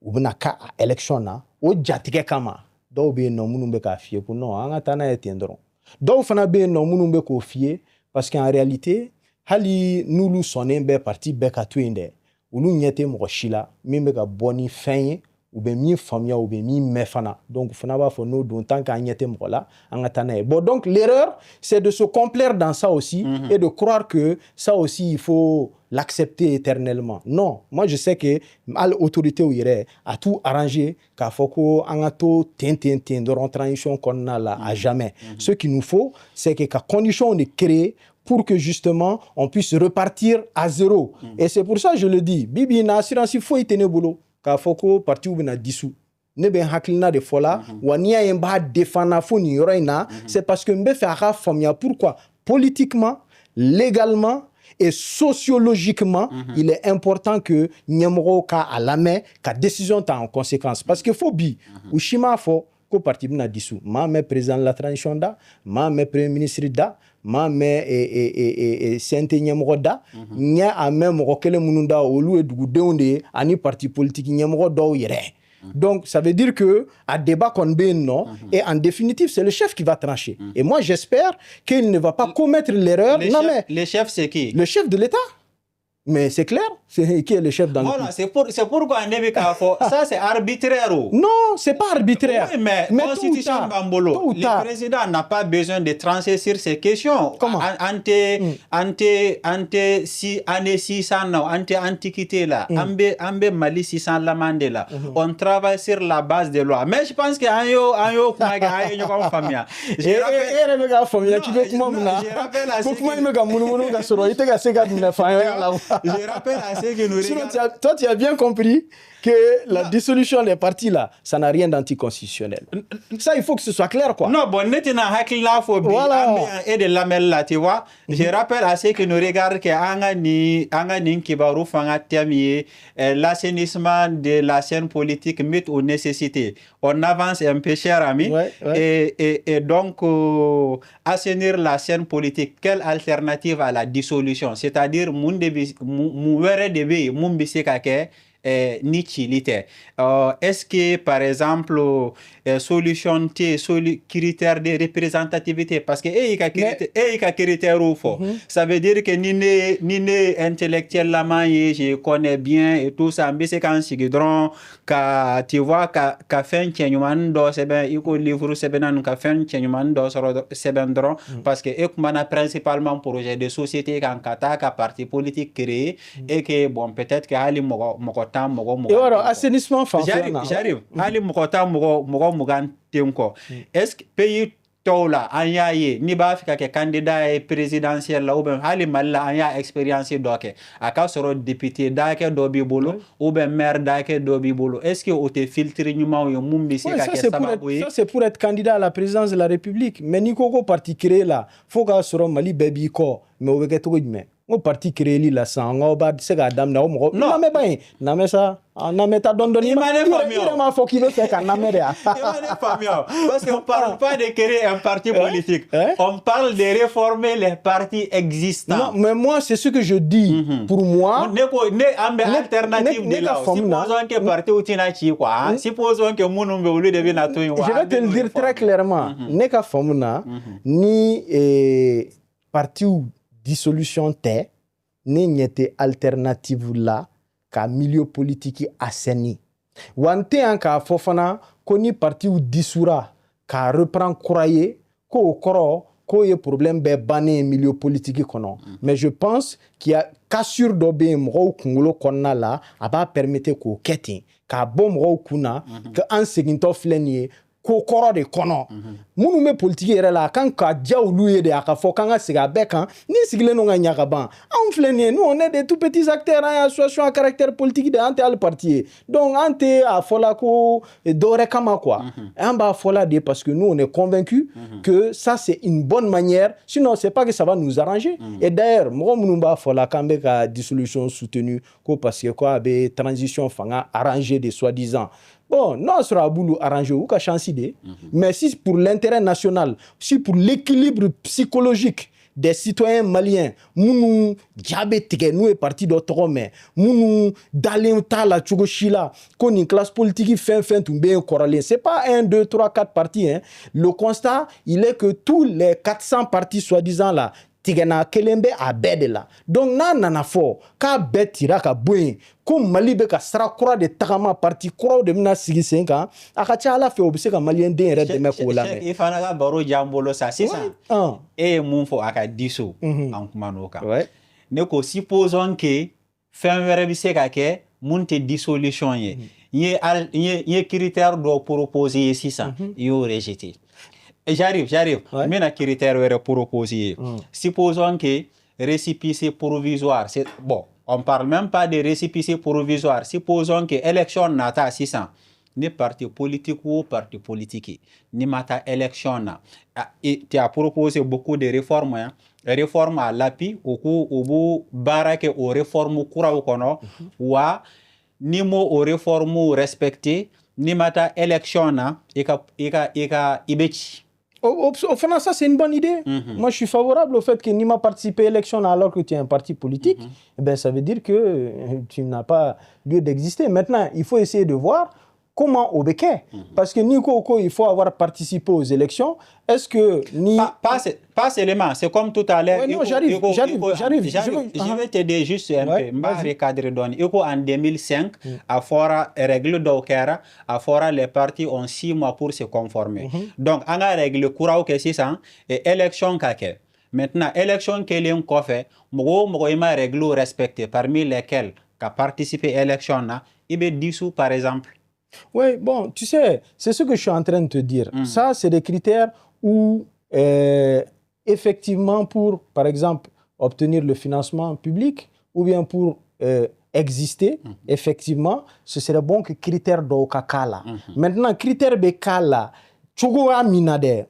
U bena ka élection na o jatike kama. Do be no munu be ka fie ko no anga tana etendron. Do fana be no munu be ko fie parce qu'en réalité hali nulu sonen be parti be ka twinde. Ulu nyete mo shila mi be ka boni fenye ou bien mi famille ou bien mi mefana donc fana ba fo no don tant qu'agnete mola angatana bon donc l'erreur c'est de se complaire dans ça aussi et de croire que ça aussi il faut l'accepter éternellement. Non, moi je sais que l'autorité où irait a tout arrangé qu'a foko angato tin de transition qu'on a là à jamais. Ce qu'il nous faut c'est que condition de créer pour que justement on puisse repartir à zéro. Et c'est pour ça que je le dis, bibi na assurance il faut y tenir boulot. Ka foko parti ou bena dissous ne ben hakilina de fola wania yemba défendre fo ni yoro ina c'est parce que mbe fait aka famia pourquoi politiquement légalement et sociologiquement, il est important que Nyamoro ka à la main, ka décision ta en conséquence. Parce que faut bi, ou shima fo, ko parti bina dissous. Ma me président de la transition da, ma me premier ministre da, ma me sente Nyamoro da, nya a même moko kele mununda olu e dugu deunde ani parti politique Nyamoro do yere. Donc, ça veut dire que à débat qu'on non, et en définitive, c'est le chef qui va trancher. Et moi, j'espère qu'il ne va pas commettre l'erreur. Les chefs, c'est qui? Le chef de l'État. Mais c'est clair, c'est qui est le chef dans voilà, le pays. C'est pourquoi ça c'est arbitraire. Non, c'est pas arbitraire. Oui, mais Constitution Bambolo, le président n'a pas besoin de trancher sur ces questions. Comment? Si année 600, antiquité là, ambe Mali 600 la Mandela. On travaille sur la base des lois. Mais je pense que je rappelle à ceux qui nous regardent. Toi, tu as bien compris que la dissolution des partis là, ça n'a rien d'anticonstitutionnel. Ça, il faut que ce soit clair, quoi. Non, bon, voilà. Et de lamel là, tu vois. Je rappelle à ceux qui nous regardent que l'assainissement de la scène politique met aux nécessités. On avance un peu, cher ami. Et donc, assainir la scène politique, quelle alternative à la dissolution? C'est-à-dire, ni chilite. Est-ce que par exemple solution critère de représentativité parce que critère ça veut dire que ni intellectuel la je connais bien et tout ça mais c'est quand sigidron ka tu vois ka fait un do c'est ben il livre c'est ben ka fait un do c'est ben dron parce que ekumana principalement projet de société quand kata ka parti politique créé et que bon peut-être que ali et alors assainissement j'arrive ali mokota mogo mugan tenko est-ce que pays tola anyaye ni ba fika ke candidat présidentiel la ou ben ali malla anya expérience doke aka soro député dake do bi bolo ou ben maire dake do bi bolo est-ce que o te filtre nyuma yo mumbi se ka ke sababu ça c'est pour être candidat à la présidence de la République mais ni koko parti créé là faut ka soro mali baby ko mais o weke to mais au parti créé la sang ba se ga dam na mo non mais ben na mais ça na mais ta don il m'a faut qu'il fait quand na mais parce qu'on parle pas de créer un parti politique on parle de réformer les partis existants. Non mais moi c'est ce que je dis pour moi alternative de là supposons que parti utina chi quoi supposons que munumbe olu de na to je vais te le dire très clairement ne ka famuna ni parti dissolution té ne nyete alternative là ka milieu politique assaini wante an ka fofana ko ni parti ou dissoura ka reprend croyer ko koro ko ye problème be bané milieu politique kono mais je pense qu'il y a cassure d'obé mo kungolo konna là aba permettre ko ketin ka bom ro kuna que en seginto flenier ko koro de kono munu me politique yere la kan ka diaulu ye de aka fo kan ga siga be kan ni sigile no nga nyaka ban en flenie nous on est des tout petits acteurs en association à caractère politique de ante al parti donc ante a fola ko dore kama quoi en ba fola de parce que nous on est convaincus que ça c'est une bonne manière sinon c'est pas que ça va nous arranger et d'ailleurs mo munu ba fola kambe ka dissolution soutenue ko parce que quoi be transition fanga arrangé de soi-disant. Bon, non, sera boulot arrangé ou qu'à chance idée, mais si pour l'intérêt national, si pour l'équilibre psychologique des citoyens maliens, mounou diabétique, nous est parti d'autres mais mounou d'aller ta la tchogochila, qu'on une classe politique fin tout bien corrélé. C'est pas 1, 2, 3, 4 partis. Hein. Le constat, il est que tous les 400 partis soi-disant là, tigana kelembe a bede la donc nana fo ka betira ka boy ko mali be ka sara kura de tagama parti kura de mina sigi senka aka cha ala fe obise ka malien den red de me ko la me ifana ka baro jambolo sa c'est ça et mon fo aka diso en kumanoka ne ko supposons que fin were bi se ka ke munte dissolution ye critère do proposer 600 yo rejeté. J'arrive. Mais un critère pour opposer. Supposons que récépissé provisoire, c'est bon. On parle même pas de récépissé provisoire. Supposons que élection nata 600. ni parti politique ou parti politique ni mata élection na et tu as proposé beaucoup de réformes hein. Réforme à l'appui au bout barake au réforme kura au kono wa ni mo au réforme respecté ni mata élection na ika ibechi. Au fond, ça, c'est une bonne idée. Moi, je suis favorable au fait que Nima participe à l'élection alors que tu es un parti politique. Eh ben, ça veut dire que tu n'as pas lieu d'exister. Maintenant, il faut essayer de voir comment au Béquet. Parce que Nico, il faut avoir participé aux élections. Est-ce que... Pas seulement, c'est comme tout à l'heure. Ouais, non, j'arrive. Je vais t'aider juste un peu. Je vais recadrer. En 2005, à Fora, règle d'Okera, à Fora, les partis ont 6 mois pour se conformer. Donc, on a réglé le courant que 600 et élection kake. Maintenant, élection qui est en fait, il a réglé respecté, parmi lesquels qui a participé à l'élection, il est dissous par exemple. Oui, bon, tu sais, c'est ce que je suis en train de te dire. Ça, c'est des critères où, effectivement, pour, par exemple, obtenir le financement public ou bien pour exister, effectivement, ce serait bon que critères d'Okakala. Maintenant, critères Bekala, Tchogoa Minade,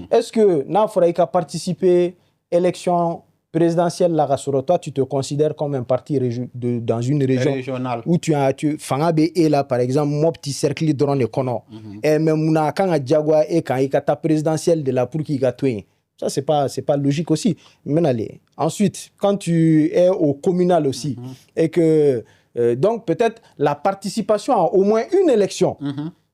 est-ce que Nafraïka participer à l'élection présidentielle là, toi, tu te considères comme un parti dans une région régionale où tu Fangabe est là, par exemple, mon petit cercle de drone kono. Et même quand Diagua et quand il y a ta présidentielle de la pour qui ça, c'est pas logique aussi. Maintenant, ensuite, quand tu es au communal aussi, et que, donc, peut-être la participation à au moins une élection,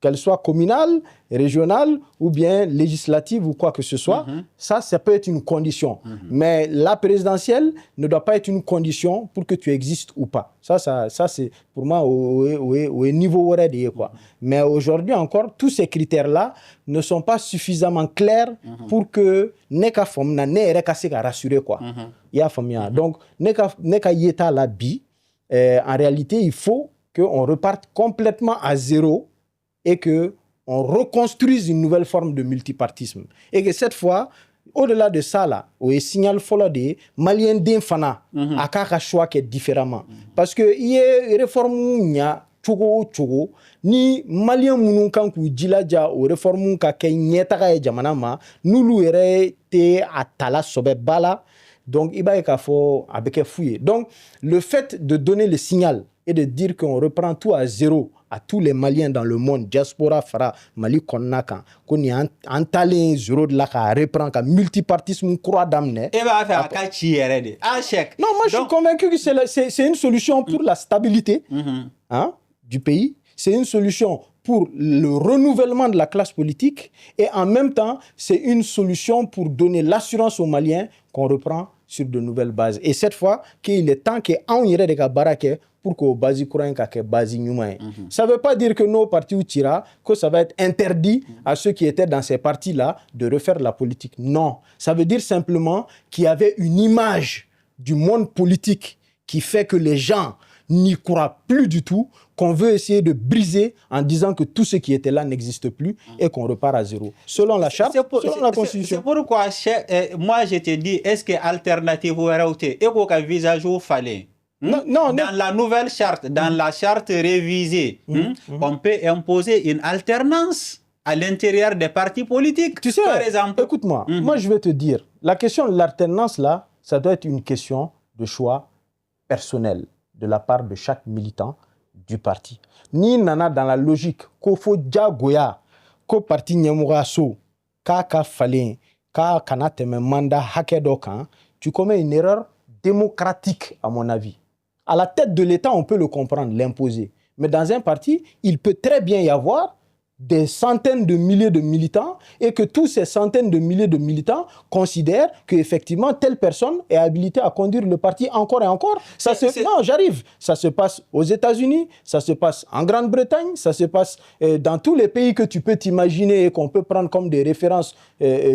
qu'elle soit communale, régionale ou bien législative ou quoi que ce soit, ça peut être une condition. Mais la présidentielle ne doit pas être une condition pour que tu existes ou pas. Ça c'est pour moi au niveau de quoi. Mais aujourd'hui encore, tous ces critères-là ne sont pas suffisamment clairs pour que neka fomna ne reka se rassurer quoi. Ya famia. Donc neka yeta la bi. En réalité, il faut qu'on reparte complètement à zéro et qu'on reconstruise une nouvelle forme de multipartisme. Et que cette fois, au-delà de ça, là, où il signale folo de Malien d'infana, à kaka choix qui est différemment. Parce que il y a réforme tchogo, ni Malien mounou kankou djiladja ou réforme kake nyetaka e jamanama, nous l'ouéré te atala sobe bala, donc il va y avec fouillé. Donc, le fait de donner le signal et de dire qu'on reprend tout à zéro à tous les Maliens dans le monde, diaspora, fara, Mali, Konnakan, qu'on y a un talent zéro de la reprend, qu'un multipartisme croix d'amener. Et va faire un chèque. Non, moi je suis convaincu que c'est une solution pour la stabilité du pays. C'est une solution pour le renouvellement de la classe politique et en même temps, c'est une solution pour donner l'assurance aux Maliens qu'on reprend sur de nouvelles bases. Et cette fois, qu'il est temps qu'on y ait des barraques pour que basi courant que basi nyuma. Ça ne veut pas dire que nos partis ou tira que ça va être interdit à ceux qui étaient dans ces partis-là de refaire la politique. Non, ça veut dire simplement qu'il y avait une image du monde politique qui fait que les gens n'y croient plus du tout, qu'on veut essayer de briser en disant que tout ce qui était là n'existe plus et qu'on repart à zéro. Selon la charte, selon la constitution. C'est pourquoi moi je te dis, est-ce que l'alternative est et visage au fallait? Dans la nouvelle charte, dans la charte révisée, on peut imposer une alternance à l'intérieur des partis politiques. Tu sais, par exemple. Écoute-moi, moi je vais te dire, la question de l'alternance là, ça doit être une question de choix personnel de la part de chaque militant du parti. Ni nana dans la logique qu'il faut diagoya, qu'au parti Nyamuraso, kaka falen, ka kanateme mandat hakedokan, tu commets une erreur démocratique à mon avis. À la tête de l'État, on peut le comprendre, l'imposer. Mais dans un parti, il peut très bien y avoir des centaines de milliers de militants et que tous ces centaines de milliers de militants considèrent qu'effectivement, telle personne est habilitée à conduire le parti encore et encore. Non, j'arrive. Ça se passe aux États-Unis, ça se passe en Grande-Bretagne, ça se passe dans tous les pays que tu peux t'imaginer et qu'on peut prendre comme des références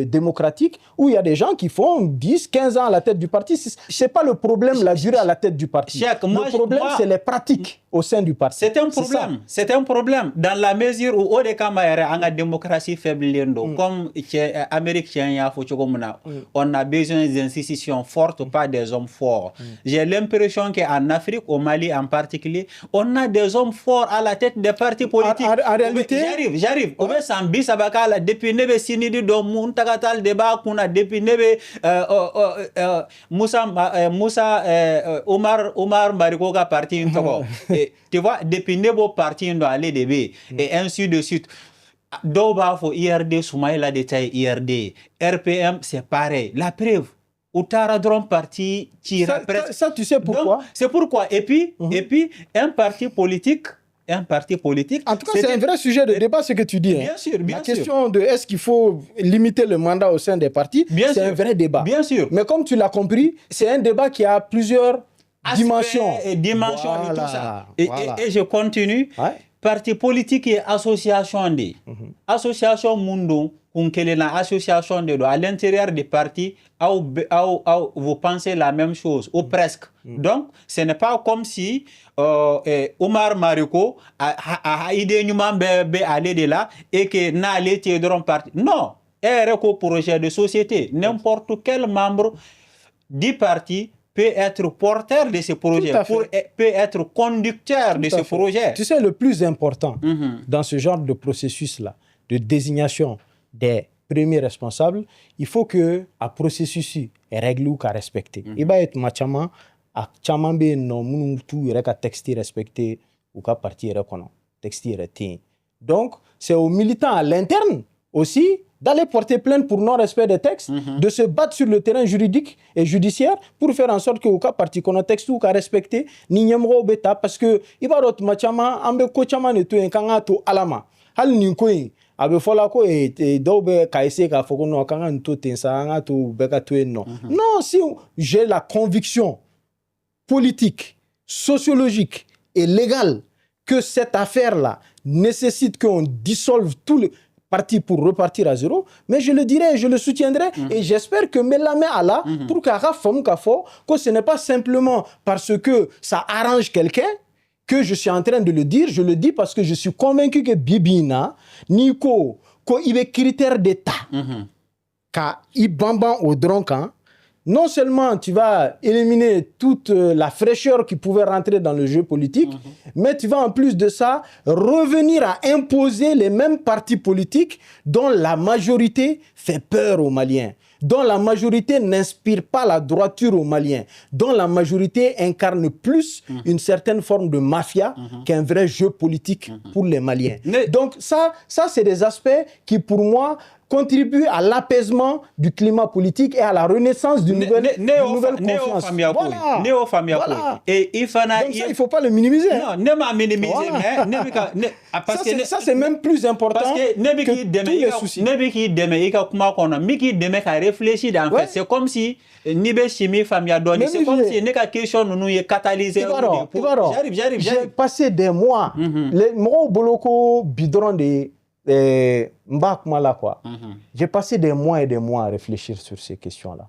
démocratique où il y a des gens qui font 10, 15 ans à la tête du parti. C'est pas le problème, la durée à la tête du parti. Le problème, c'est les pratiques au sein du parti. C'est un problème. C'est un problème. Dans la mesure où on est comme la démocratie faible, comme l'Amérique, on a besoin d'institutions fortes, pas des hommes forts. J'ai l'impression qu'en Afrique, au Mali en particulier, on a des hommes forts à la tête des partis politiques. En réalité, j'arrive. Depuis nebe sinidi do mun tagatal débat kuna depuis nebe Moussa Omar Mariko ka parti intoko. Tu vois, depuis nebo parti ndo aller debe et ainsi de suite. Doba fo IRD Soumaïla détail IRD RPM c'est pareil. La preuve Outara Dron parti tira presque. Ça tu sais pourquoi? C'est pourquoi. Et puis un parti politique. En tout cas, c'est un vrai sujet de débat, ce que tu dis. Bien sûr, bien sûr. La question de est-ce qu'il faut limiter le mandat au sein des partis, c'est un vrai débat. Bien sûr. Mais comme tu l'as compris, c'est un débat qui a plusieurs dimensions. Et dimensions voilà, et tout ça. Voilà. Et je continue. Ouais. Parti politique et association de. Association Mundo, association de à l'intérieur des partis, vous pensez la même chose, ou presque. Donc, ce n'est pas comme si Omar Mariko a idée aller de là et que n'a allé dans parti. Non, un projet de société, n'importe quel membre du parti peut être porteur de ce projet, peut être conducteur de ce projet. Tu sais, le plus important dans ce genre de processus-là, de désignation des premiers responsables, il faut que le processus est réglé ou respecté. Il va être machama, à chamambe non tout il y texte respecté ou qu'à partir texte retenu. Donc, c'est aux militants à l'interne aussi d'aller porter plainte pour non-respect des textes, de se battre sur le terrain juridique et judiciaire pour faire en sorte que au cas parti qu'on a texte ou qu'à respecter ni nyamro beta parce que il va d'autres machama ambe ko chama ne to en to alama hal ni ko abe fola ko e dobe kaise ka foko no kanga to tensa nga to beka to no. Non, si j'ai la conviction politique, sociologique et légale que cette affaire-là nécessite qu'on dissolve tout le parti pour repartir à zéro, mais je le dirai, je le soutiendrai et j'espère que Melame Allah pour que ce n'est pas simplement parce que ça arrange quelqu'un que je suis en train de le dire, je le dis parce que je suis convaincu que Bibina, Nico, il y a critères d'État, car il bamban au droncan, non seulement tu vas éliminer toute la fraîcheur qui pouvait rentrer dans le jeu politique, mais tu vas en plus de ça revenir à imposer les mêmes partis politiques dont la majorité fait peur aux Maliens, dont la majorité n'inspire pas la droiture aux Maliens, dont la majorité incarne plus une certaine forme de mafia qu'un vrai jeu politique pour les Maliens. Donc ça c'est des aspects qui pour moi contribuent à l'apaisement du climat politique et à la renaissance d'une nouvelle confiance. Voilà. Et il faut donc ça, il ne faut pas le minimiser. Non, ne pas minimiser. Ça, c'est même plus important que tous les soucis. C'est comme si c'est comme si une question nous est catalysée. J'arrive. J'ai passé des mois. Les mots boloko bidron de j'ai passé des mois et des mois à réfléchir sur ces questions-là.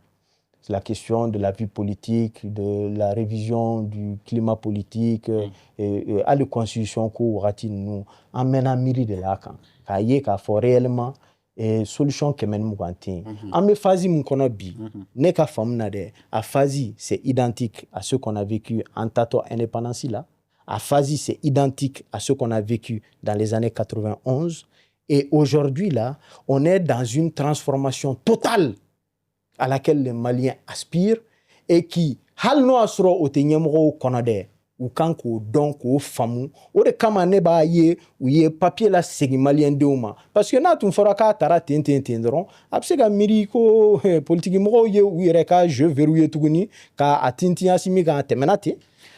C'est la question de la vie politique, de la révision du climat politique, et à la constitution qu'on nous amène à miri de là quand il y a réellement et solution que mène mougantin. En me phase mon konobi, ne ka femme nade, à phase c'est identique à ce qu'on a vécu en tato indépendance là. À phase c'est identique à ce qu'on a vécu dans les années 91. Et aujourd'hui, là, on est dans une transformation totale à laquelle les Maliens aspirent et qui, hal no asro o tenyemro konade ou kanko donc o famu o de kama ne ba ye ou ye papier la segi malien de uma parce que na tun fora ka tara tendron absega miri ko politique mo ye ou reka je verrouiller tuguni ka atinti asimi ka temenati.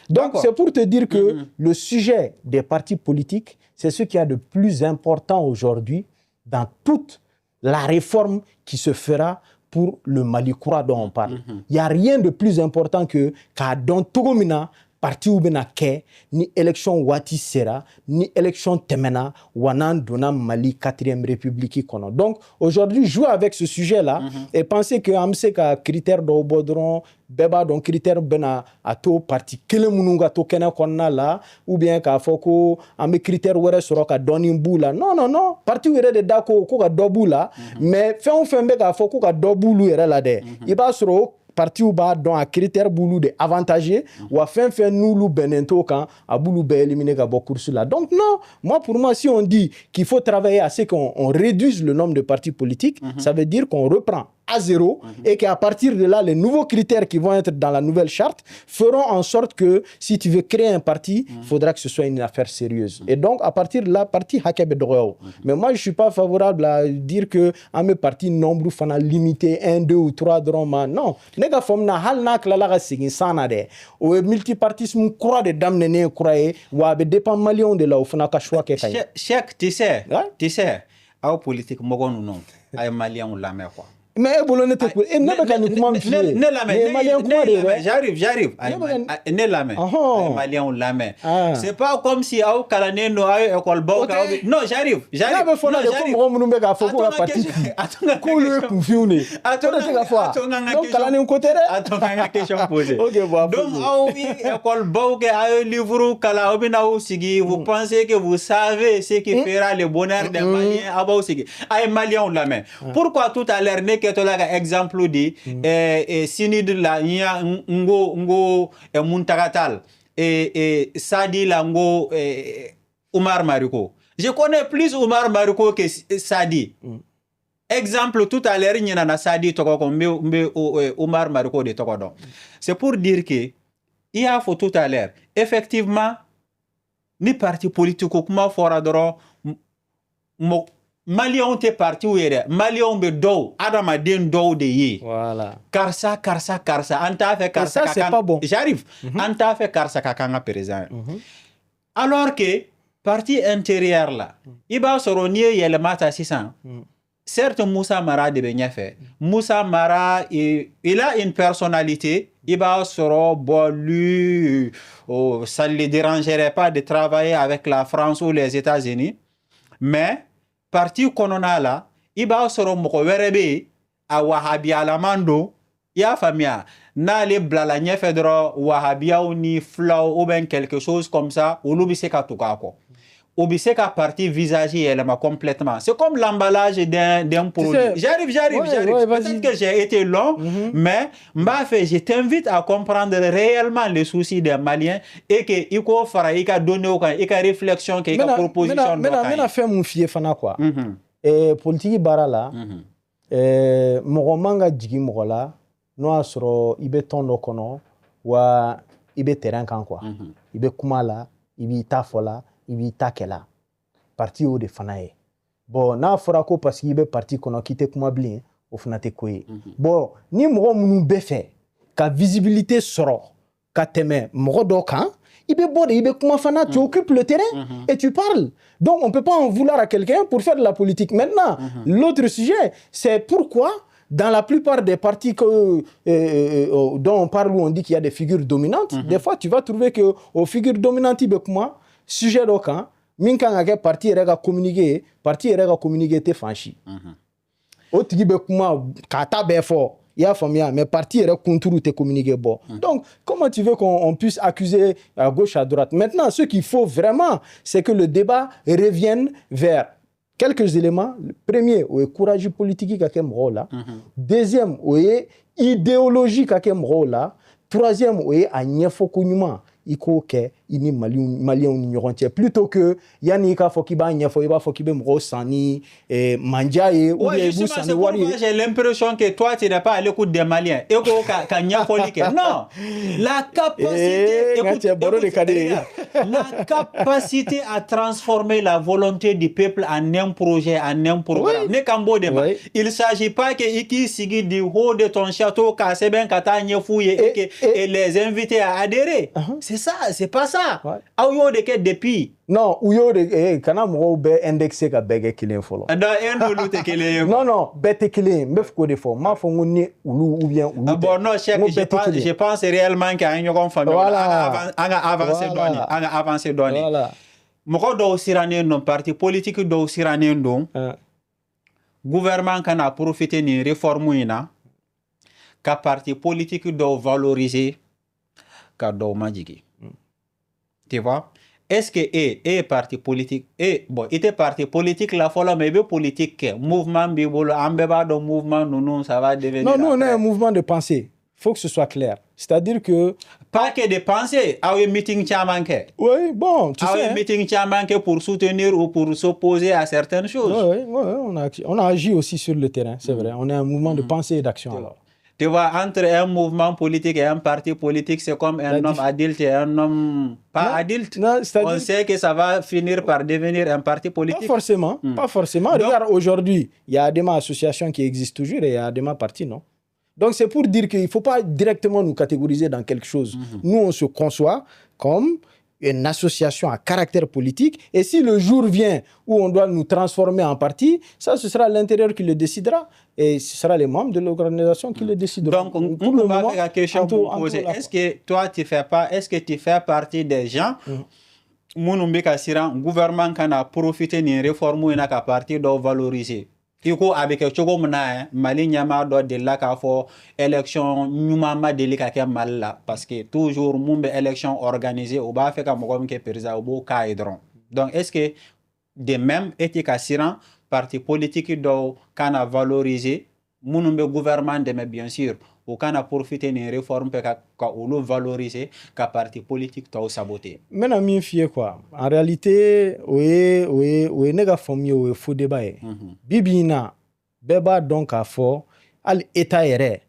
Donc c'est pour te dire que le sujet des partis politiques, c'est ce qu'il y a de plus important aujourd'hui dans toute la réforme qui se fera pour le Mali Koura dont on parle. Il n'y a rien de plus important que Kadon Togomina, parti ou bena ke ni élection wati sera ni élection temena wanan dona Mali 4e république kono. Donc aujourd'hui jouer avec ce sujet là et penser que amse ka critère do bodron beba donc critère bena ato parti kele mununga to kena konna la ou bien ka foko ambe critère were soro ka doni mbula non parti were de dako ko ka dobula mais fait be ka foko ka dobulu yere la de iba soro parti ou ba don a critère boulou de avantagé ou a fait nous benento quand a boulou be éliminer ka course là. Donc non, moi pour moi si on dit qu'il faut travailler à ce qu'on réduise le nombre de partis politiques, ça veut dire qu'on reprend à zéro et qu'à partir de là, les nouveaux critères qui vont être dans la nouvelle charte feront en sorte que si tu veux créer un parti, il faudra que ce soit une affaire sérieuse. Et donc, à partir de là, parti Hakebe Drogo. Mais moi, je ne suis pas favorable à dire que à mes partis, nombre fana limité, 1, 2 ou 3 drama. Non. Nega fomna hal nak la la sigin sana de. O multipartisme croit de dam nene croyé ou abe dépend malion de là au fana ka choix ke kay. Cheikh, tu sais, au politique mogon ou non, ay malien ou la mer quoi. Mais bolone te et ne ba kan kuma mfié j'arrive ne la main malien la main c'est pas comme si au kalane no ay école boka non j'arrive na fona de ko mo mbe ka foko parti ko le confiné attends ka fois donc kalane ko tere attends question posée OK bon donc au école boka ay livre kala obina au sigi vous pensez que vous savez ce qui fera le bonheur des maliens aba au sigi ay malien la main pourquoi tout à l'heure que tu as exemple de sinid la nya ngo muntagatal et Sadi la ngo Oumar Mariko. Je connais plus Oumar Mariko que Sadi. Exemple tout à l'heure il y a Sadi toko ko mbe Oumar Mariko de toko don. C'est pour dire que il y a faut tout à l'heure effectivement ni parti politique kuma fora doro mo Malion te parti ou yere Malion be do adama den do de yi voilà karsa anta fait karsa ça c'est pas bon j'arrive anta fait karsa kakanga président alors que parti intérieur là iba soronier yele mata 600 certes Moussa Mara de Benyafe Moussa Mara il a une personnalité iba soro bolu ça ne le dérangerait pas de travailler avec la France ou les États-Unis mais parti konona la iba soro moko werebe a wahabia la mando ya famia na le blala nyefe dro wahabia ou ni flow ou ben quelque chose comme ça ou lubise ka tukako ou bise ka parti visage elle m'a complètement c'est comme l'emballage d'un produit j'arrive peut-être que j'ai été long mais je t'invite à comprendre réellement les soucis des Maliens et que iko fara ika donner au kan ika réflexion que ika proposition mais fait mon fier fana quoi et politique barala mogo manga jigi mogo la no asro ibe tondo kono wa ibe terrain kan quoi ibe kumala ibe tafola ibi takela parti o de fanaye bon na fora ko parce qu'il be parti kono kite kuma blin o fanate koye bon ni mo munu be fait ka visibilité soro ka teme mo do kan ibe bode ibe kuma fana tu occupes le terrain et tu parles donc on peut pas en vouloir à quelqu'un pour faire de la politique maintenant l'autre sujet c'est pourquoi dans la plupart des partis dont on parle où on dit qu'il y a des figures dominantes des fois tu vas trouver que aux figures dominantes ibe kuma sujet d'aucun, min kan ake parti rega communiquer te fanchi. O tigi be kuma kata be fort, ya famia mais parti rega contour te communiquer bon. Donc comment tu veux qu'on puisse accuser à gauche à droite? Maintenant ce qu'il faut vraiment c'est que le débat revienne vers quelques éléments. Le premier, le courage politique qu'a là. Deuxième, le idéologie qu'a là. Troisième, le agnefokunyuma. Iko ke ini malien ni ɲɔgɔn plutôt que yani ka fɔ k'i b'a ɲɛfɔ i b'a fɔ k'i bɛ mɔgɔw sanni manja ye ou bien i b'u sanni wari ye. J'ai l'impression que toi tu n'es pas à l'écoute des Maliens et ko ka ɲɛfɔli kɛ non la capacité la capacité à transformer la volonté du peuple en un projet en un programme ne kan b'o de ma il s'agit pas que i k'i sigi du haut de ton château ka sɛbɛn ka taa ɲɛf'u ye et les inviter à adhérer. C'est ça, c'est pas ça ça. Aw yo de kɛ depuis. Non, ou yo de kana mɔgɔw bɛ indexé ka bɛɛ kɛ kelen fɔlɔ. Donc e n'olu tɛ kelen ye. Non non, bɛɛ tɛ kelen ye. N bɛ fɛ k'o de fɔ. N m'a fɔ n ko ni olu ou bien olu tɛ. Bon non, je pense réellement qu'il y a un ɲɔgɔn faamuya. Voilà. An ka avancer dɔɔni. An ka avancer dɔɔni. Voilà. Mɔgɔ dɔw sirannen don, parti politique dɔw sirannen don. Gouvernement kana profiter ni réforme in na ka parti politique dɔw valoriser ka dɔw majigi. Tu vois? Est-ce que e parti politique bon, ite parti politique la fɔlɔ mais i bɛ politique kɛ mouvement b'i bolo an bɛɛ b'a dɔn mouvement ninnu ça va devenir. Non, nous on est un mouvement de pensée. Faut que ce soit clair. C'est-à-dire que pas que de penser, aw ye meeting caman kɛ. Oui, bon, tu sais. Aw ye meeting caman kɛ pour soutenir ou pour s'opposer à certaines choses. Oui, on a agi aussi sur le terrain, c'est vrai. On est un mouvement de pensée et d'action alors. Tu vois, entre un mouvement politique et un parti politique, c'est comme un homme adulte et un homme pas adulte. Non, on sait que ça va finir par devenir un parti politique. Pas forcément, pas forcément. Donc, regarde, aujourd'hui, il y a des associations qui existent toujours et il y a des partis, non? Donc, c'est pour dire qu'il ne faut pas directement nous catégoriser dans quelque chose. Nous, on se conçoit comme une association à caractère politique. Et si le jour vient où on doit nous transformer en parti, ça, ce sera l'intérieur qui le décidera. Et ce sera les membres de l'organisation qui le décideront. Donc, pour le moment, la question pour poser, est-ce que toi, tu fais partie des gens qui gouvernement qui a profité d'une réforme et a parti de valoriser? Iko avec chogo mna mali nyama do de la ka fo élection nyuma ma deli ka ke mal la parce que toujours mumbe élection organisée au ba fait ka mogom ke président au ka hydron. Donc est-ce que de même éthique assurant parti politique do kana valoriser munumbe gouvernement de mais bien sûr ou kana profiter d'une réforme ka ou le valoriser ka parti politique to saboter. Maintenant mi fie quoi. En réalité oui nega famille oui faux débat. Bibina beba donc a fo al état yɛrɛ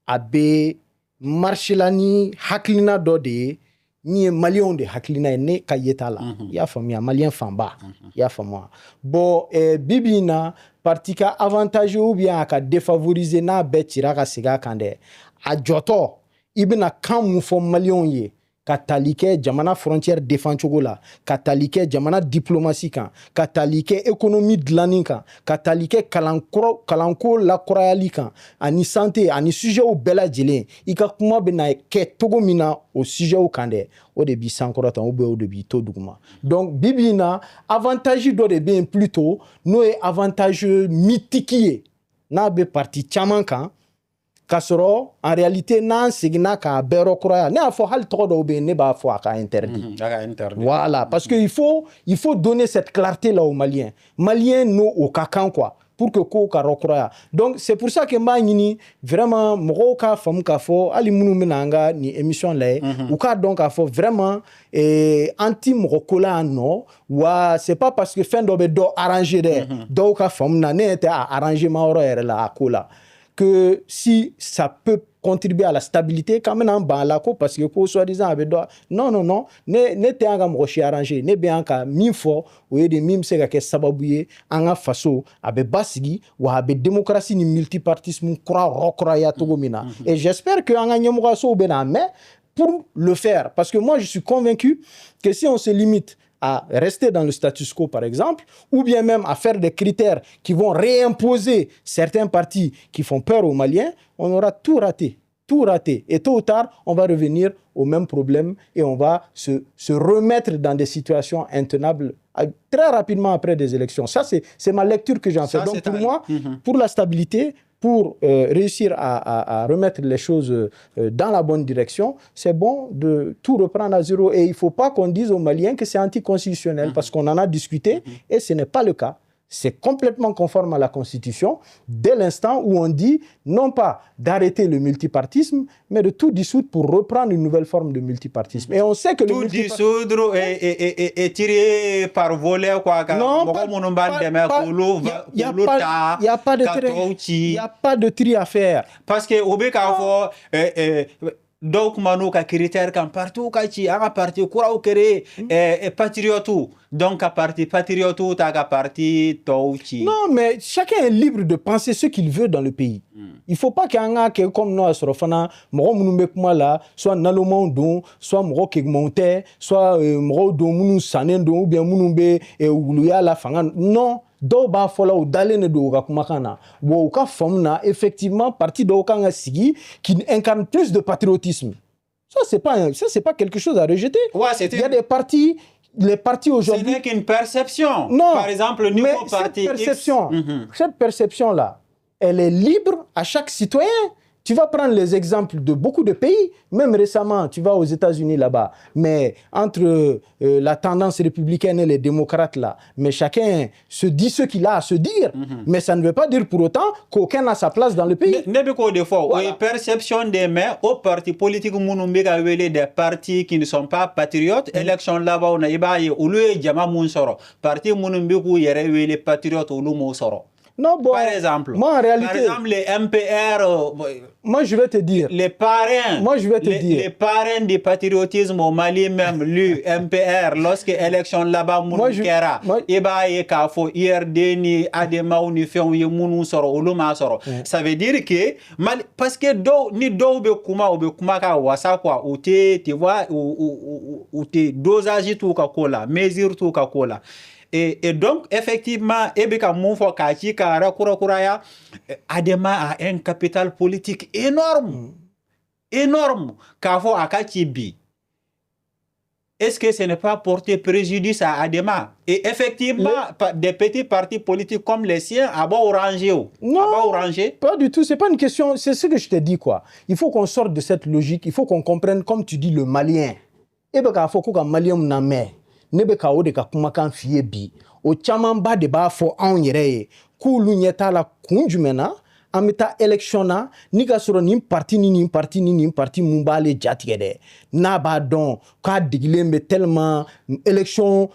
a be marchelani haklina do de ni malien de haklina ne ka yeta la. Ya famille malien fanba. Ya famwa. Bon bibina parti ka avantage ou bien ka défavoriser na be tira ka siga kande a joto ibina kan mu fo malien ye ka talike jamana frontière défense chogola ka talike jamana diplomatie kan ka talike économie dilanin kan ka talike kalanko la korayali kan ani santé ani sujet au bela jelen i ka kuma bena ke togo mina au sujet au kande o de bi sankorota o be o de bi to duguma. Donc bibina avantage do de bien plutôt no e avantage mythique na be parti chaman kan kasoro en réalité nan signa ka bero croya ne a fo hal to do be ne ba fo aka interdit. Voilà, parce que il faut donner cette clarté là aux Maliens no au kakan quoi pour que ko ka rokroya. Donc c'est pour ça que ma ñini vraiment mo ka fam ka fo ali munu minanga ni émission là ou ka donc ka fo vraiment anti mo kola no wa c'est pas parce que fin do be do arranger de do ka fam na ne te arrangement oro la akola que si ça peut contribuer à la stabilité quand même en bas là parce que ko soi-disant avec non ne te anga mo chi arranger ne be anka min fo o de mim se ka ke sababuye anga faso abe basigi wa abe démocratie ni multipartisme croire ya togomina et j'espère que anga nyamuga so be na mais pour le faire parce que moi je suis convaincu que si on se limite à rester dans le status quo par exemple ou bien même à faire des critères qui vont réimposer certains partis qui font peur aux Maliens, on aura tout raté et tôt ou tard on va revenir au même problème et on va se remettre dans des situations intenables très rapidement après des élections. Ça c'est ma lecture que j'en fais. Donc pour moi, pour la stabilité, pour réussir à remettre les choses dans la bonne direction, c'est bon de tout reprendre à zéro. Et il ne faut pas qu'on dise aux Maliens que c'est anticonstitutionnel, parce qu'on en a discuté, et ce n'est pas le cas. C'est complètement conforme à la Constitution, dès l'instant où on dit non pas d'arrêter le multipartisme, mais de tout dissoudre pour reprendre une nouvelle forme de multipartisme. Et on sait que tout dissoudre et tirer par volet, quoi. Non, il n'y a pas de tri à faire. Parce que au donc manu ka critère kan parti ka ci aka parti kuraw créé patriote donc ka parti patriote ta ka parti touchi. Non, mais chacun est libre de penser ce qu'il veut dans le pays. Il faut pas qu'il y ait un gars comme nous à Sorofana, moro munu kuma la, soit nalomon don, soit moro ke monte, soit moro don munu sanen don ou bien munu be e uluya la fangan. Non. Dɔw b'a fɔ la o dalen de don u ka kumakan na wa u ka faamu na effectivement parti dɔw kan ka sigi qui incarne plus de patriotisme. Ça c'est pas quelque chose à rejeter. Ouais, il y a des partis, les partis aujourd'hui. Ce n'est qu'une perception. Non. Par exemple, nous parti cette perception là, elle est libre à chaque citoyen. Tu vas prendre les exemples de beaucoup de pays, même récemment, tu vas aux États-Unis là-bas, mais entre la tendance républicaine et les démocrates là, mais chacun se dit ce qu'il a à se dire, mais ça ne veut pas dire pour autant qu'aucun n'a sa place dans le pays. Des fois, voilà. Perception des mains aux partis politiques, des partis qui ne sont pas patriotes, élection là-bas, on a eu le Jama Mounsoro, parti Mounumbiku, il y a les patriotes ou Mounsoro. Non, bon, par exemple, moi, en réalité, par exemple, les MPR, moi je vais te dire, les parrains, moi je vais te dire, les parrains du patriotisme au Mali même, le MPR, lorsque l'élection là-bas, Mounoukera, Eba et Kafo, IRD ni Adema ou ni Fion Mounou Soro, Oluma Soro. Ça veut dire que, parce que ni do be kuma ka wasa quoi, ou tu vois, ou te dosage tout ka kola, mesure tout ka kola. Et donc, effectivement, Ebeka Moufo Kachi Kara Kurakuraya, Adema a un capital politique énorme. Énorme. Kafo Akachi Bi. Est-ce que ce n'est pas porter préjudice à Adema? Et effectivement, des petits partis politiques comme les siens, orangé. Non, pas du tout. C'est pas une question. C'est ce que je te dis, quoi. Il faut qu'on sorte de cette logique. Il faut qu'on comprenne, comme tu dis, le Malien. Ebeka Foko ka Malien Namé. Nebe ka o de ka kumakan fiye bi o chaman ba de ba fo an yere ye kulu nyeta la kunjumena ameta election na ni ka soro ni parti mun ba le jatige de na ba don ka digile me tellement election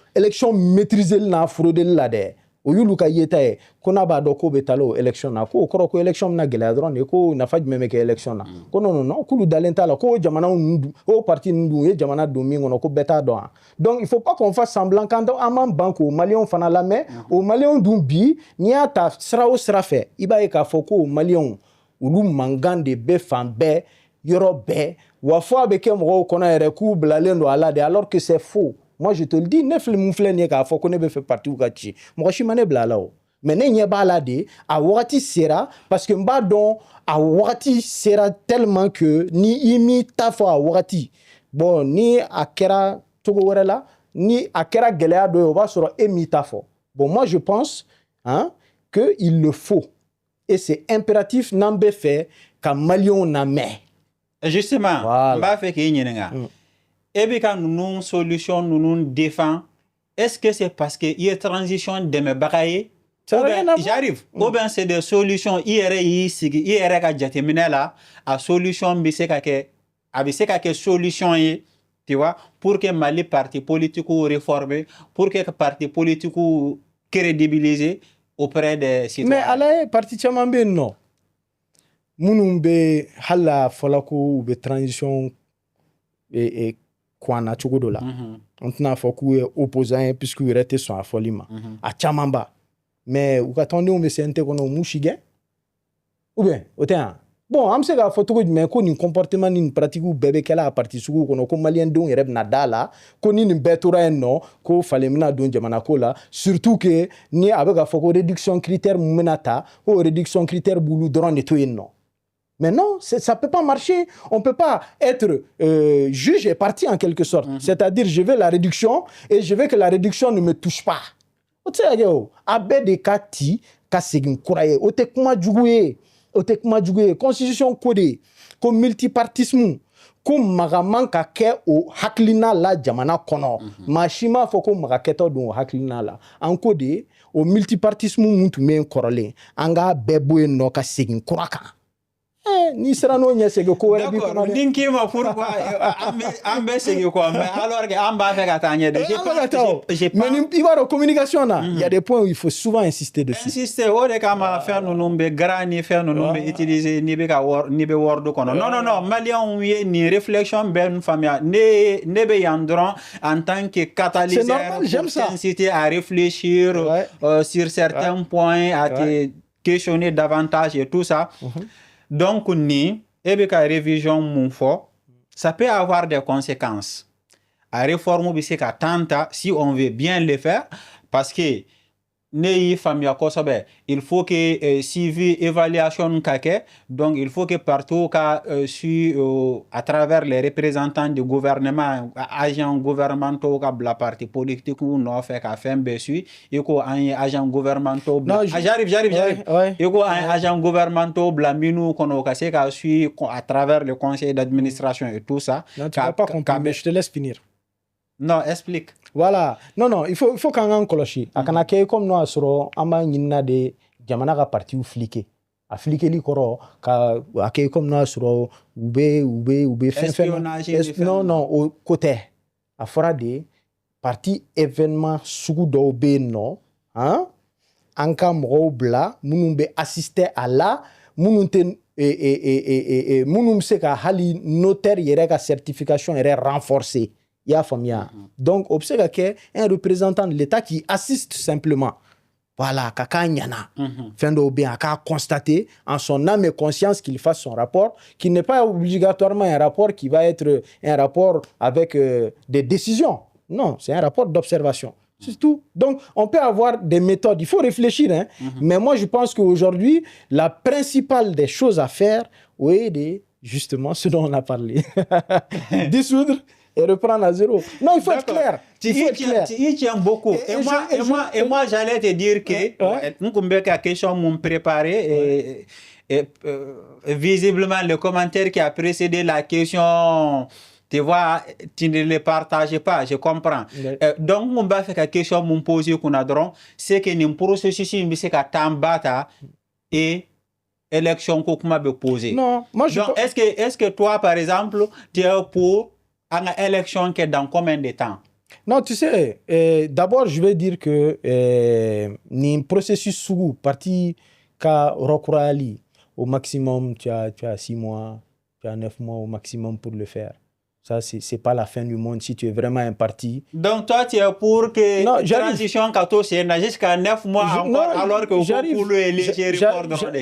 maîtriser na fraude la de o yulu ka yeta e ko na ba do ko betalo election na ko koro ko election na gela dron e ko na faj meme ke election na ko non kulu dalenta la ko jamana ndu o parti ndu e jamana do mi ngono ko beta do. Donc il faut pas qu'on fasse semblant quand on amam banko malion fana la mais au malion dumbi ni ata sra o sra fe iba e ka foko malion ulu mangande be fambe yoro be wa fo be ke mo ko na ere ku blalendo ala de alors que c'est faux. Moi, je te le dis, neuf le moufle n'y a faut qu'on ait fait partie ou gachi. Moi, je suis mané blalao. Mais n'y a pas là de, à Wati sera, parce que m'badon, à Wati sera tellement que ni imi tafo à Wati. Bon, ni à Kera Togowerela, ni à Kera Gelea de Ova sera emi tafo. Bon, moi, je pense, hein, qu'il le faut. Et c'est impératif, n'ambe fait, qu'un malion n'a mais. Justement, voilà. Fait qu'il y a et bien quand nous solution nous défend, est-ce que c'est parce qu'il y a transition de mes bagailles? J'arrive. Ou bien c'est des solutions IRE ka jatemine là, à solution bise ka solution tu vois, pour que Mali parti politique ou réformé, pour que parti politique ou crédibilisé auprès des citoyens. Mais allez, parti chamambe non. Munumbe hala folako ou be transition et Kwana Tchogodola. On t'a fait que opposant puisque il était son affoliment. À Chamamba. Mais vous attendez on me sente qu'on a mouchigen? Ou bien, autant. Bon, am se ga photo mais ko ni comportement ni pratique ou bébé kala a parti sugu kono ko malien don yereb nadala ko ni betura no ko fale mina don jamana ko la surtout que ni avec ga foko réduction critère menata ou réduction critère boulou dron nettoyer non. Mais non, ça ne peut pas marcher. On ne peut pas être juge et parti en quelque sorte. C'est-à-dire, je veux la réduction et je veux que la réduction ne me touche pas. Constitution codée, comme multipartisme, comme magaman ka ke o haklina la jamana kono. Machima foko magaketo don haklina la. En codé, au multipartisme muntu men korole, anga beboe no ka segin kuraka. ni sera no nya sege ko wala bi ko d'accord ninki ma pourquoi ambe segi quoi mais alors que amba fait gagner de j'ai mais il va en communication là il y a des points où il faut souvent insister dessus insister o de kama faire no nombe grani faire no nombe utiliser ni be ka ni be word ko non non malien oui ni réflexion ben famille ne be yandron en tant que catalyseur pour t'inciter à réfléchir sur certains points à te questionner davantage et tout ça. Donc, ni, et révision mon fort, ça peut avoir des conséquences. À réforme, si on veut bien le faire, parce que il faut que suivi évaluation kake, donc il faut que partout à travers les représentants du gouvernement, agents gouvernementaux la partie politique ou non fait qu'à faire dessus, il faut un agent gouvernemental j'arrive il faut un agent gouvernemental blamino qu'on a cassé qu'à suivre à travers le conseil d'administration et tout ça. Non, tu vas pas comprendre, mais je te laisse finir. Non, explique. Voilà. Non, il faut qu'on en cloche. Akana ke comme nous asuro amba nyina de jamana ka parti ou fliqué. A fliqué li koro ka ake comme nous asuro ube non au côté. A fora de parti événement sugu do be no, hein? Anka mro bla munumbe assister à la mununte munum se ka hali notaire yere ka certification yere renforcée. Il y a famille. Donc, observe qu'il y a un représentant de l'État qui assiste simplement. Voilà, kaka nyana. Fin de bien, kaka constater en son âme et conscience qu'il fasse son rapport, qui n'est pas obligatoirement un rapport qui va être un rapport avec des décisions. Non, c'est un rapport d'observation. C'est tout. Donc, on peut avoir des méthodes. Il faut réfléchir. Hein. Mais moi, je pense qu'aujourd'hui, la principale des choses à faire, oui, justement, ce dont on a parlé. Dissoudre et reprendre à zéro. Non, il faut être clair. Il tient beaucoup. Et moi, j'allais te dire que nous avons une question m'ont préparé et visiblement le commentaire qui a précédé la question, tu vois, tu ne le partages pas, je comprends. Donc, on va faire la question m'ont posé qu'on a drôle, c'est que nous processus c'est qu'à t'embata et élection qu'on m'a posé. Non, moi je. Donc, est-ce que toi, par exemple, tu es pour une élection qui est dans combien de temps? Non, tu sais, d'abord, je vais dire que ni processus sous parti ka rokurali au maximum, tu as 6 mois, tu as 9 mois au maximum pour le faire. Ça, c'est pas la fin du monde si tu es vraiment un parti. Donc, toi, tu es pour que la transition c'est jusqu'à 9 mois alors que vous le léger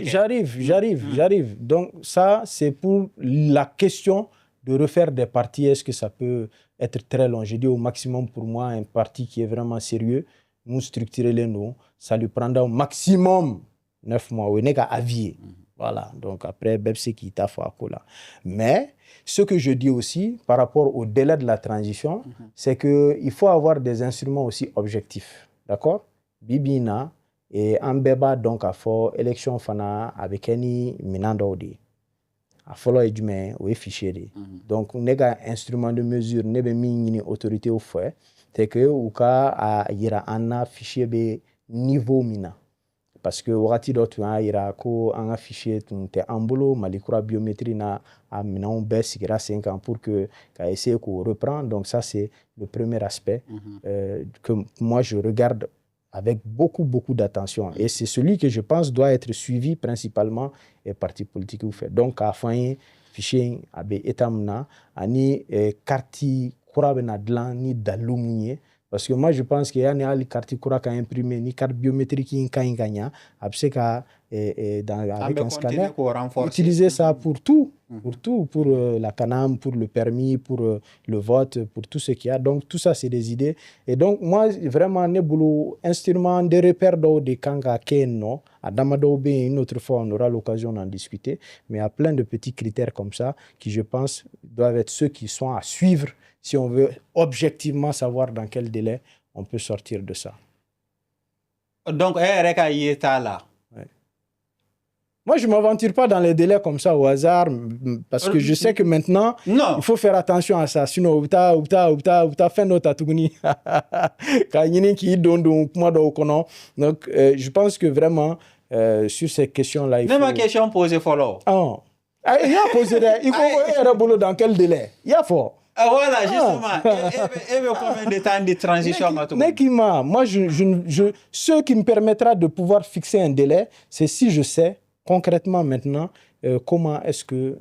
J'arrive. Donc, ça, c'est pour la question de refaire des partis. Est-ce que ça peut être très long? Je dis au maximum pour moi, un parti qui est vraiment sérieux, nous structurer les noms, ça lui prendra au maximum 9 mois. On n'est qu'à avier. Voilà. Donc, après, c'est qui t'a fait là. Mais, ce que je dis aussi, par rapport au délai de la transition, c'est qu'il faut avoir des instruments aussi objectifs. D'accord? Bibina et Ambeba, donc, à fort, élection fana avec any minandaudi. A follow et demain ou fichier. Donc on a un instrument de mesure, on a une autorité au fait, c'est que ou ka a ira un fichier be niveau mina. Parce que wakati d'autres ira ko un fichier te ambolo malikura biométrie na a mina on baisse ira 5 ans pour que ka essayer qu'on reprend. Donc ça c'est le premier aspect que moi je regarde avec beaucoup d'attention. Et c'est celui que je pense doit être suivi principalement et partis politiques ou fait. Donc, à fin, fichier, abe etamna, ani karti kura na dlan ni dalumye. Parce que moi, je pense qu'il y a une carte kura qui a imprimé, ni carte biométrique qui a gagné, après avec un scanner, utiliser ça pour tout. Pour la canam, pour le permis, pour le vote, pour tout ce qu'il y a. Donc, tout ça, c'est des idées. Et donc, moi, vraiment, instrument de repère de Kanga Keno, à Damadobe, une autre fois, on aura l'occasion d'en discuter. Mais il y a plein de petits critères comme ça qui, je pense, doivent être ceux qui sont à suivre si on veut objectivement savoir dans quel délai on peut sortir de ça. Donc, Reka Yeta là. Moi, je ne m'aventure pas dans les délais comme ça au hasard parce que je sais que maintenant, il faut faire attention à ça. Sinon, donc, je pense que vraiment, sur ces questions-là, il faut... Même ma question posée, follow. Il y a posé il faut dans quel délai? Il y a fort. Voilà, justement. Et combien de temps de transition? Nekima, moi, ce qui me permettra de pouvoir fixer un délai, c'est si je sais concrètement maintenant comment est-ce que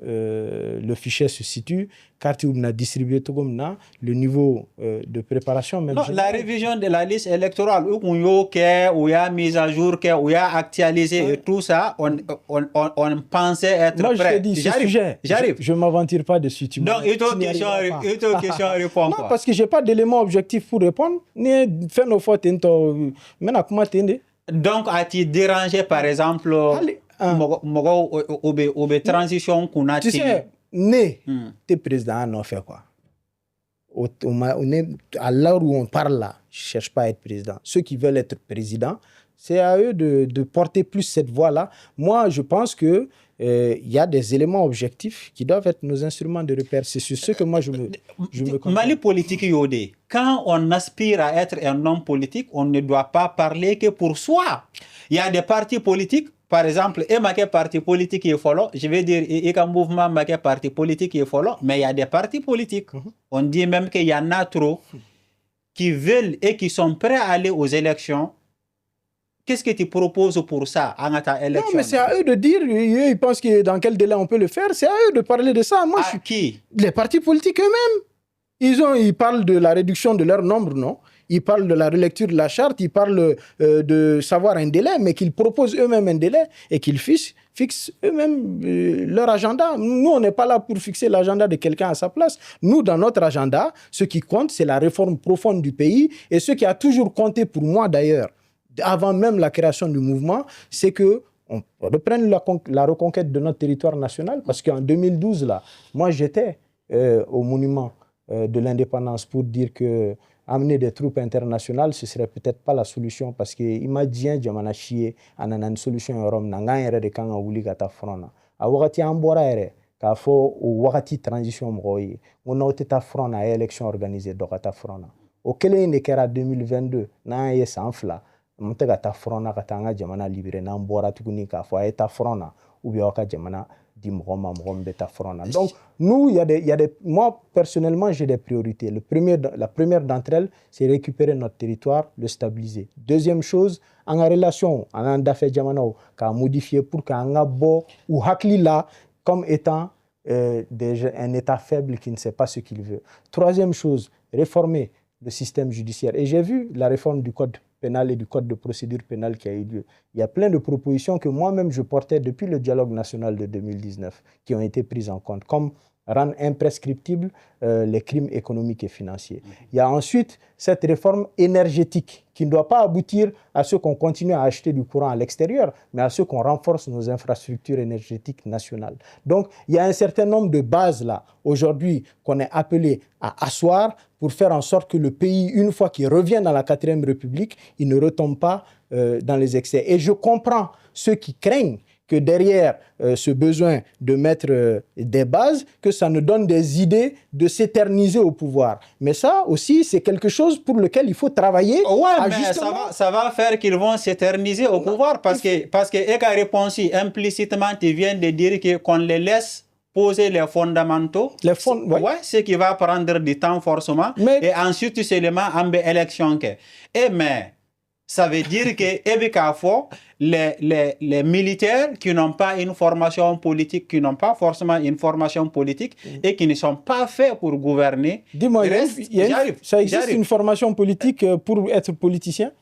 le fichier se situe, car on a distribué tout comme ça, le niveau de préparation. Même non, la révision de la liste électorale, où il y a mise à jour, où il y a actualisé et tout ça, on pensait être moi, prêt. Moi, je te dis, ce sujet, je ne m'aventure pas dessus. Donc, il faut question répondre. Non, parce que je n'ai pas d'éléments objectifs pour répondre. Ni faire nos fautes. Maintenant, comment t'es? Donc, as-tu dérangé, par exemple, transition qu'on a. Tu sais, t'es président, on fait quoi? À l'heure où on parle là, je ne cherche pas à être président. Ceux qui veulent être président, c'est à eux de porter plus cette voix-là. Moi, je pense que y a des éléments objectifs qui doivent être nos instruments de repère. C'est sur ce que moi, je me Mali politique, Yodé, quand on aspire à être un homme politique, on ne doit pas parler que pour soi. Il y a des partis politiques, par exemple, et ma parti politique qui est follow, je vais dire, et un mouvement, ma parti politique qui est follow, mais il y a des partis politiques. On dit même qu'il y en a trop qui veulent et qui sont prêts à aller aux élections. Qu'est-ce que tu proposes pour ça à ta élection? Non, mais c'est à eux de dire, ils pensent que dans quel délai on peut le faire, c'est à eux de parler de ça. Moi, qui? Les partis politiques eux-mêmes. Ils parlent de la réduction de leur nombre, non? Ils parlent de la relecture de la charte, ils parlent de savoir un délai, mais qu'ils proposent eux-mêmes un délai et qu'ils fixent eux-mêmes leur agenda. Nous, on n'est pas là pour fixer l'agenda de quelqu'un à sa place. Nous, dans notre agenda, ce qui compte, c'est la réforme profonde du pays. Et ce qui a toujours compté pour moi, d'ailleurs, avant même la création du mouvement, c'est que on reprenne la reconquête de notre territoire national. Parce qu'en 2012, là, moi, j'étais au monument de l'indépendance pour dire que amener des troupes internationales, ce serait peut-être pas la solution parce que imagine jamana chier anana une solution en Rome nanga ere de kanga wuli kata frona a wakati ambora ere ka fo o wakati transition moyi on a ta frona et élection organisée do kata frona o kele ne kera 2022 na ye sanfla mte kata frona katanga jamana libéré na mbora tukuni ka fo eta frona ou bien ka jamana donc, nous, moi, personnellement, j'ai des priorités. La première d'entre elles, c'est récupérer notre territoire, le stabiliser. Deuxième chose, en relation, en andafé Djamano, qu'à modifier pour qu'un abo ou hakli là, comme étant un État faible qui ne sait pas ce qu'il veut. Troisième chose, réformer le système judiciaire. Et j'ai vu la réforme du code pénal et du code de procédure pénale qui a eu lieu. Il y a plein de propositions que moi-même je portais depuis le dialogue national de 2019 qui ont été prises en compte, comme rendre imprescriptibles les crimes économiques et financiers. Il y a ensuite cette réforme énergétique qui ne doit pas aboutir à ce qu'on continue à acheter du courant à l'extérieur, mais à ce qu'on renforce nos infrastructures énergétiques nationales. Donc, il y a un certain nombre de bases là, aujourd'hui, qu'on est appelé à asseoir pour faire en sorte que le pays, une fois qu'il revient dans la 4e République, il ne retombe pas dans les excès. Et je comprends ceux qui craignent que derrière ce besoin de mettre des bases, que ça nous donne des idées de s'éterniser au pouvoir. Mais ça aussi, c'est quelque chose pour lequel il faut travailler. Ouais, mais ça va faire qu'ils vont s'éterniser au pouvoir parce que Eka Réponsi, implicitement, tu viens de dire qu'on les laisse poser les fondamentaux. Ouais, ce qui va prendre du temps forcément. Et ensuite, c'est seulement en élection. Mais ça veut dire que les militaires qui n'ont pas une formation politique, qui n'ont pas forcément une formation politique et qui ne sont pas faits pour gouverner. Dis-moi, ça existe une formation politique pour être politicien?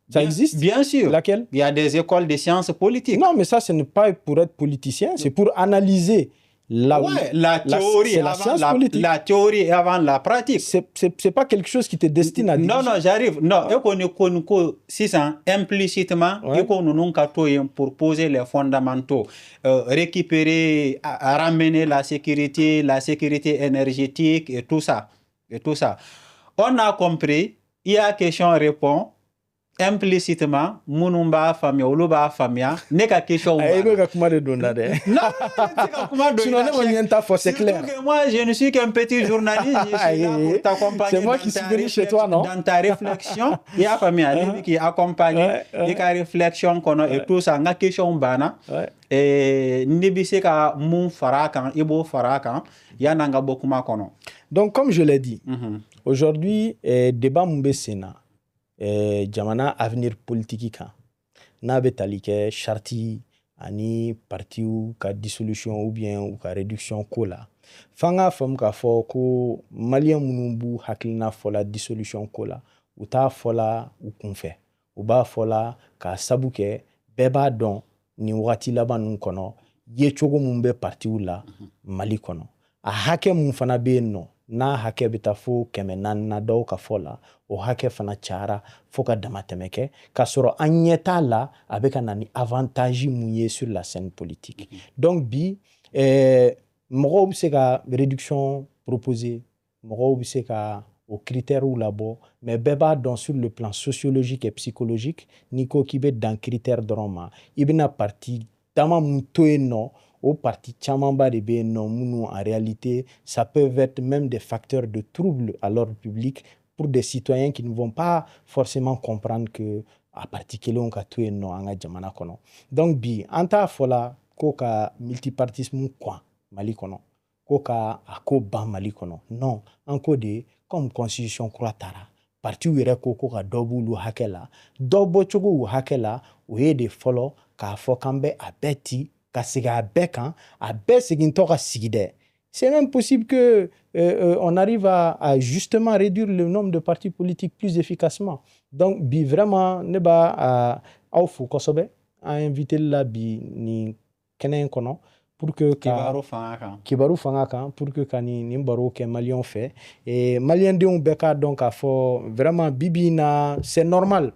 Ça existe? Bien sûr. Laquelle? Il y a des écoles de sciences politiques. Non, mais ça, ce n'est pas pour être politicien, c'est pour analyser la théorie avant la pratique. C'est pas quelque chose qui te destine à diriger. Non, j'arrive. Non, si ça implicitement, pour poser les fondamentaux, récupérer, ramener la sécurité énergétique et tout ça. On a compris, il y a question-réponse. implicitement minnu b'a faamuya olu b'a faamuya ne ka question b'a la. I bɛ ka kuma de don na dɛ. Non, ka kuma don. Sinon ne kɔni ye n ta fɔ, c'est clair. Surtout que moi je ne suis qu'un petit journaliste, je suis là pour t'accompagner. C'est moi qui suis venu chez toi, non? Dans ta réflexion. Il y a faamuya ne qui accompagne i ka réflexion kɔnɔ et tout ça n ka question banna. Ne bɛ se ka mun fara kan i b'o fara kan yan'an ka bɔ kuma kɔnɔ. Donc comme je l'ai dit, aujourd'hui débat mun bɛ sen na jamana avenir politique kan n'a bɛ tali kɛ charte ani partiw ka dissolution ou bien u ka réduction ko la f'an k'a faamu k'a fɔ ko maliyɛn minnu b'u hakilina fɔla dissolution ko la u t'a fɔla u kunfɛ u b'a fɔla k'a sabu kɛ bɛɛ b'a dɔn nin wagati laban ninnu kɔnɔ yecogo mun bɛ partiw la Mali kɔnɔ a hakɛ mun fana bɛ yen nɔ n'a hakɛ bɛ taa fo 400 na dɔw ka fɔ la o hakɛ fana cayara fo ka damatɛmɛ kɛ k'a sɔrɔ an ɲɛ t'a la a bɛ ka na ni avantage mun ye sur la scène politique. Donc bi mɔgɔw bɛ se ka réduction proposer mɔgɔw bɛ se ka o critères labɔ mais bɛɛ b'a dɔn sur le plan sociologique et psychologique n'i ko k'i bɛ dan critère dɔrɔn ma i bɛna parti dama mun to yen nɔ au parti camanba de bɛ yen nɔ minnu en réalité ça peut être même des facteurs de trouble à l'ordre public pour des citoyens qui ne vont pas forcément comprendre que a parti kelenw ka to yen nɔ an ka jamana kɔnɔ. Donc bi an t'a fɔla ko ka multipartisme kɔn Mali kɔnɔ ko ka a ko ban Mali kɔnɔ non an ko de comme constitution kura taara partiw yɛrɛ ko ka dɔ b'olu hakɛ la dɔ bɔcogo u hakɛ la o ye de fɔlɔ k'a fɔ k'an bɛ a bɛɛ ti ka segin a bɛɛ kan a bɛɛ segintɔ ka sigi dɛ. C'est même possible que on arrive à justement réduire le nombre de partis politiques plus efficacement. Donc bi vraiment ne b'a aw fo kosɛbɛ an invité la bi ni kɛnɛ in kɔnɔ pour que kibaru fanga kan pour que ka nin baro kɛ maliyɛnw fɛ et maliyɛndenw bɛɛ k'a dɔn k'a fɔ vraiment bibi na c'est normal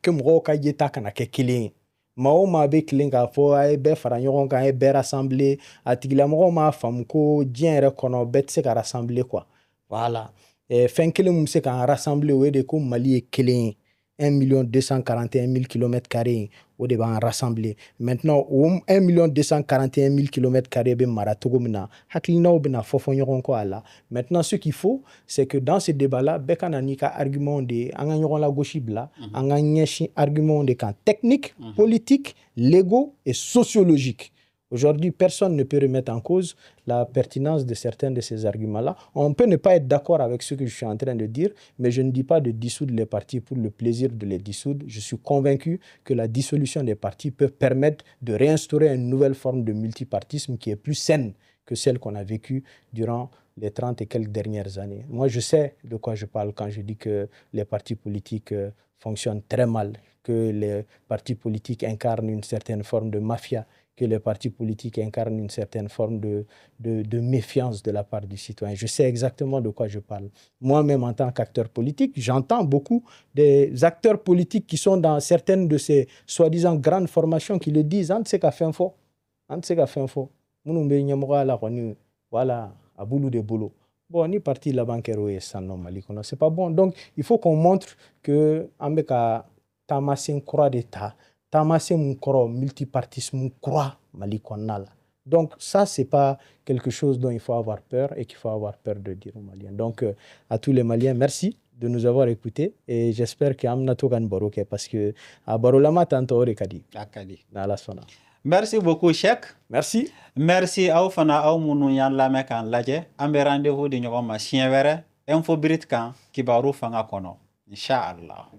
que mɔgɔw ka yeta kana kɛ kelen ye. Maa o maa bɛ tilen k'a fɔ a ye bɛɛ fara ɲɔgɔn kan a ye bɛɛ rassembler a tigilamɔgɔw m'a faamu ko diɲɛ yɛrɛ kɔnɔ bɛɛ tɛ se ka rassembler quoi voilà fɛn kelen mun bɛ se k'an rassembler o ye de ko Mali ye kelen ye 1 241 000 km² o de b'an rassembler maintenant o 1 241 000 km² bɛ mara cogo min na hakilinaw bɛna fɔ ɲɔgɔn kɔ a la maintenant ce qu'il faut c'est que dans ce débat là bɛɛ ka na n'i ka argument de an ka ɲɔgɔn lagosi bila an ka ɲɛsin argument de kan technique politique légaux et sociologique. Aujourd'hui, personne ne peut remettre en cause la pertinence de certains de ces arguments-là. On peut ne pas être d'accord avec ce que je suis en train de dire, mais je ne dis pas de dissoudre les partis pour le plaisir de les dissoudre. Je suis convaincu que la dissolution des partis peut permettre de réinstaurer une nouvelle forme de multipartisme qui est plus saine que celle qu'on a vécue durant les 30 et quelques dernières années. Moi, je sais de quoi je parle quand je dis que les partis politiques fonctionnent très mal, que les partis politiques incarnent une certaine forme de mafia, que les partis politiques incarnent une certaine forme de méfiance de la part du citoyen. Je sais exactement de quoi je parle. Moi-même, en tant qu'acteur politique, j'entends beaucoup des acteurs politiques qui sont dans certaines de ces soi-disant grandes formations qui le disent. On ne sait qu'à faire info. On ne sait qu'à faire info. Voilà, à boulot de boulot. Bon, ni parti la bancaire ou sans nom Mali, c'est pas bon. Donc, il faut qu'on montre que Ambeka Tamasin croix d'État, Tamasin croix multipartisme croix Mali konala. Donc, ça, c'est pas quelque chose dont il faut avoir peur et qu'il faut avoir peur de dire aux Maliens. Donc, à tous les Maliens, merci de nous avoir écoutés et j'espère que amna to gan baroke parce que à barolama tanto rekadi. Akadi. Na la sona. Merci beaucoup, Cheikh. Merci. Merci à Fana à Mounou Yan Lamekan Ladje. Ambe rendez-vous de Nyoma Chien Vere. Info Brit kan Kibaru Fanga Kono. Inch'Allah.